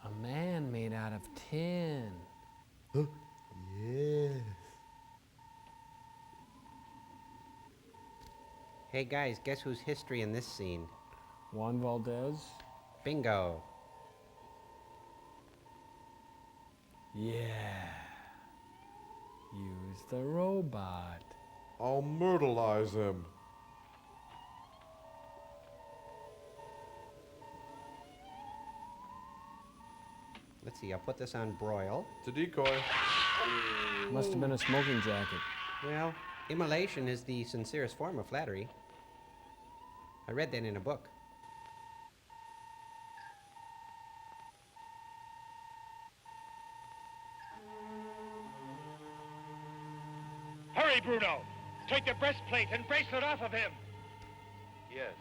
A man made out of tin. Yes. Hey, guys, guess who's history in this scene? Juan Valdez? Bingo. Yeah. Use the robot. I'll myrtleize him. Let's see, I'll put this on broil. It's a decoy. Must have been a smoking jacket. Well, immolation is the sincerest form of flattery. I read that in a book. Hurry, Bruno. Take the breastplate and bracelet off of him. Yes.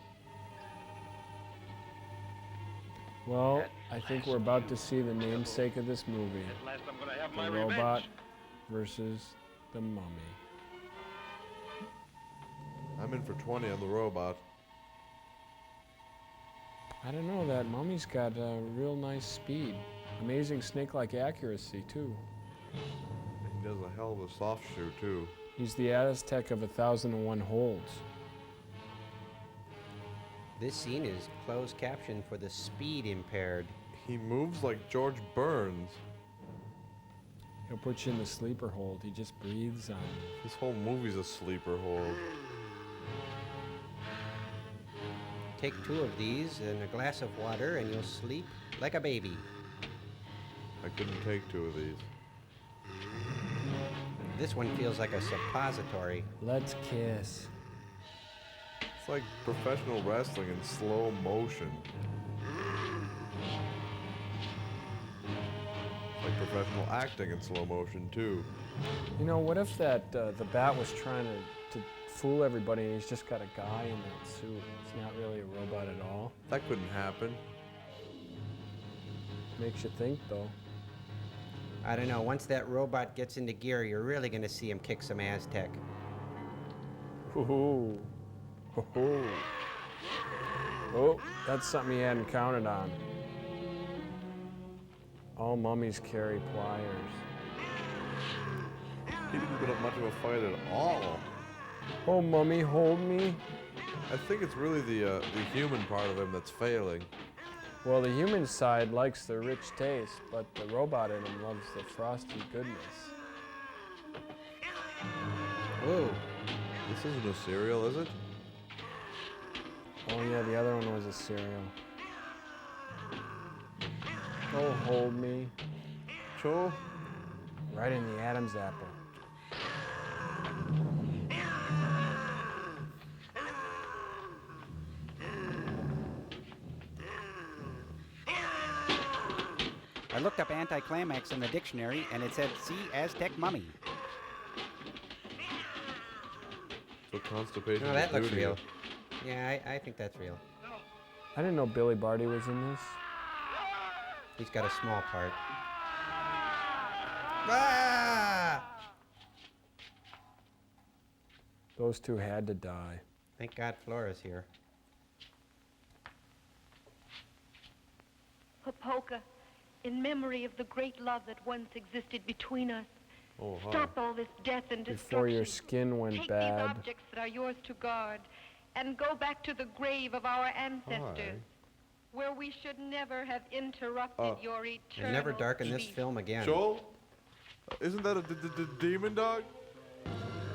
Well, I think we're about to see the namesake of this movie. At last I'm gonna have The my robot revenge. versus the mummy. I'm in for 20 on the robot. I don't know, that mummy's got a real nice speed. Amazing snake-like accuracy, too. He does a hell of a soft shoe, too. He's the Aztec of 1001 holds. This scene is closed caption for the speed impaired. He moves like George Burns. He'll put you in the sleeper hold. He just breathes on you. This whole movie's a sleeper hold. Take 2 of these and a glass of water and you'll sleep like a baby. I couldn't take 2 of these. This one feels like a suppository. Let's kiss. It's like professional wrestling in slow motion. It's like professional acting in slow motion, too. You know, what if that the Bat was trying to fool everybody and he's just got a guy in that suit? It's not really a robot at all. That couldn't happen. Makes you think, though. I don't know, once that robot gets into gear, you're really gonna see him kick some Aztec. Ooh. Oh, oh, that's something he hadn't counted on. All mummies carry pliers. He didn't put up much of a fight at all. Oh, mummy, hold me. I think it's really the human part of him that's failing. Well, the human side likes the rich taste, but the robot in him loves the frosty goodness. Whoa. This isn't a cereal, is it? Oh yeah, the other one was a cereal. Oh, hold me. Joel? Right in the Adam's apple. I looked up anticlimax in the dictionary and it said, see Aztec Mummy. So constipation. Oh, that looks duty. real. Yeah, I think that's real. I didn't know Billy Barty was in this. He's got a small part. Ah! Those two had to die. Thank God Flora's here. Hopoka, in memory of the great love that once existed between us, Oh, hi. stop all this death and destruction. Before your skin went Take bad. these objects that are yours to guard and go back to the grave of our ancestors, where we should never have interrupted your eternal And never darken this peace. film again. Joel? Isn't that a demon dog?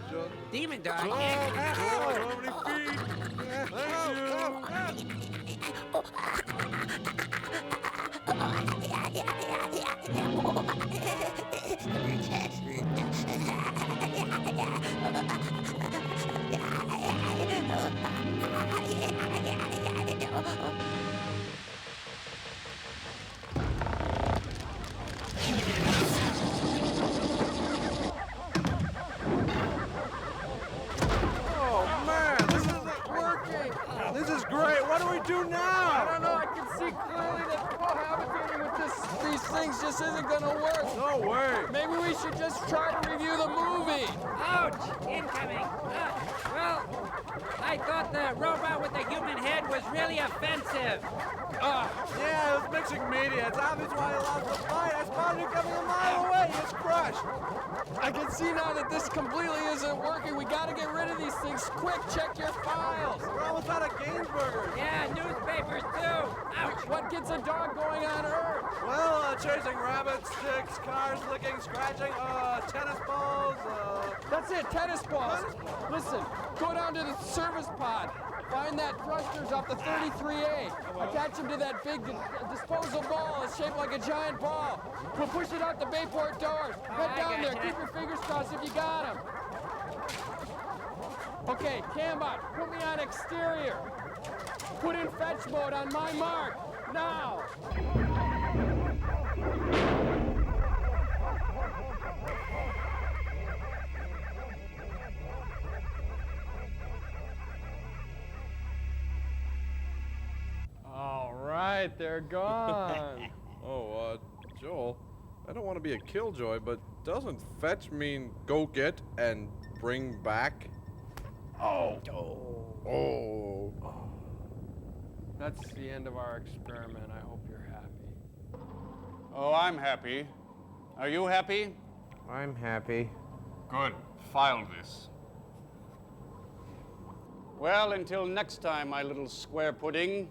Joel? Demon dog? Joel, how many feet? Thank Oh man, this isn't working. This is great. What do we do now? I don't know. I can see clearly that cohabitating with these things just isn't going to work. No way. Maybe we should just try to review the movie. Ouch! Incoming. Well, I thought the robot with the human head was really offensive. Yeah, it was mixing media. It's obvious why he lost the fight. I spotted you coming a mile away. He was crushed. I can see now that this completely isn't working. We got to get rid of these things. Quick, check your files. We're almost out of Gainsburgers. Yeah, newspapers too. Ouch! What gets a dog going on Earth? Well, chasing rabbits, sticks, cars licking, scratching, tennis balls, That's it, tennis balls. Listen, go down to the service pod. Find that thrusters off the 33A. Attach them to that big disposal ball. It's shaped like a giant ball. We'll push it out the Bayport doors. Head down there. Keep your fingers crossed if you got them. Okay, Cambot, put me on exterior. Put in fetch mode on my mark. Now. All right, they're gone. Oh, Joel, I don't want to be a killjoy, but doesn't fetch mean go get and bring back? Oh. That's the end of our experiment. I hope you're happy. Oh, I'm happy. Are you happy? I'm happy. Good. File this. Well, until next time, my little square pudding.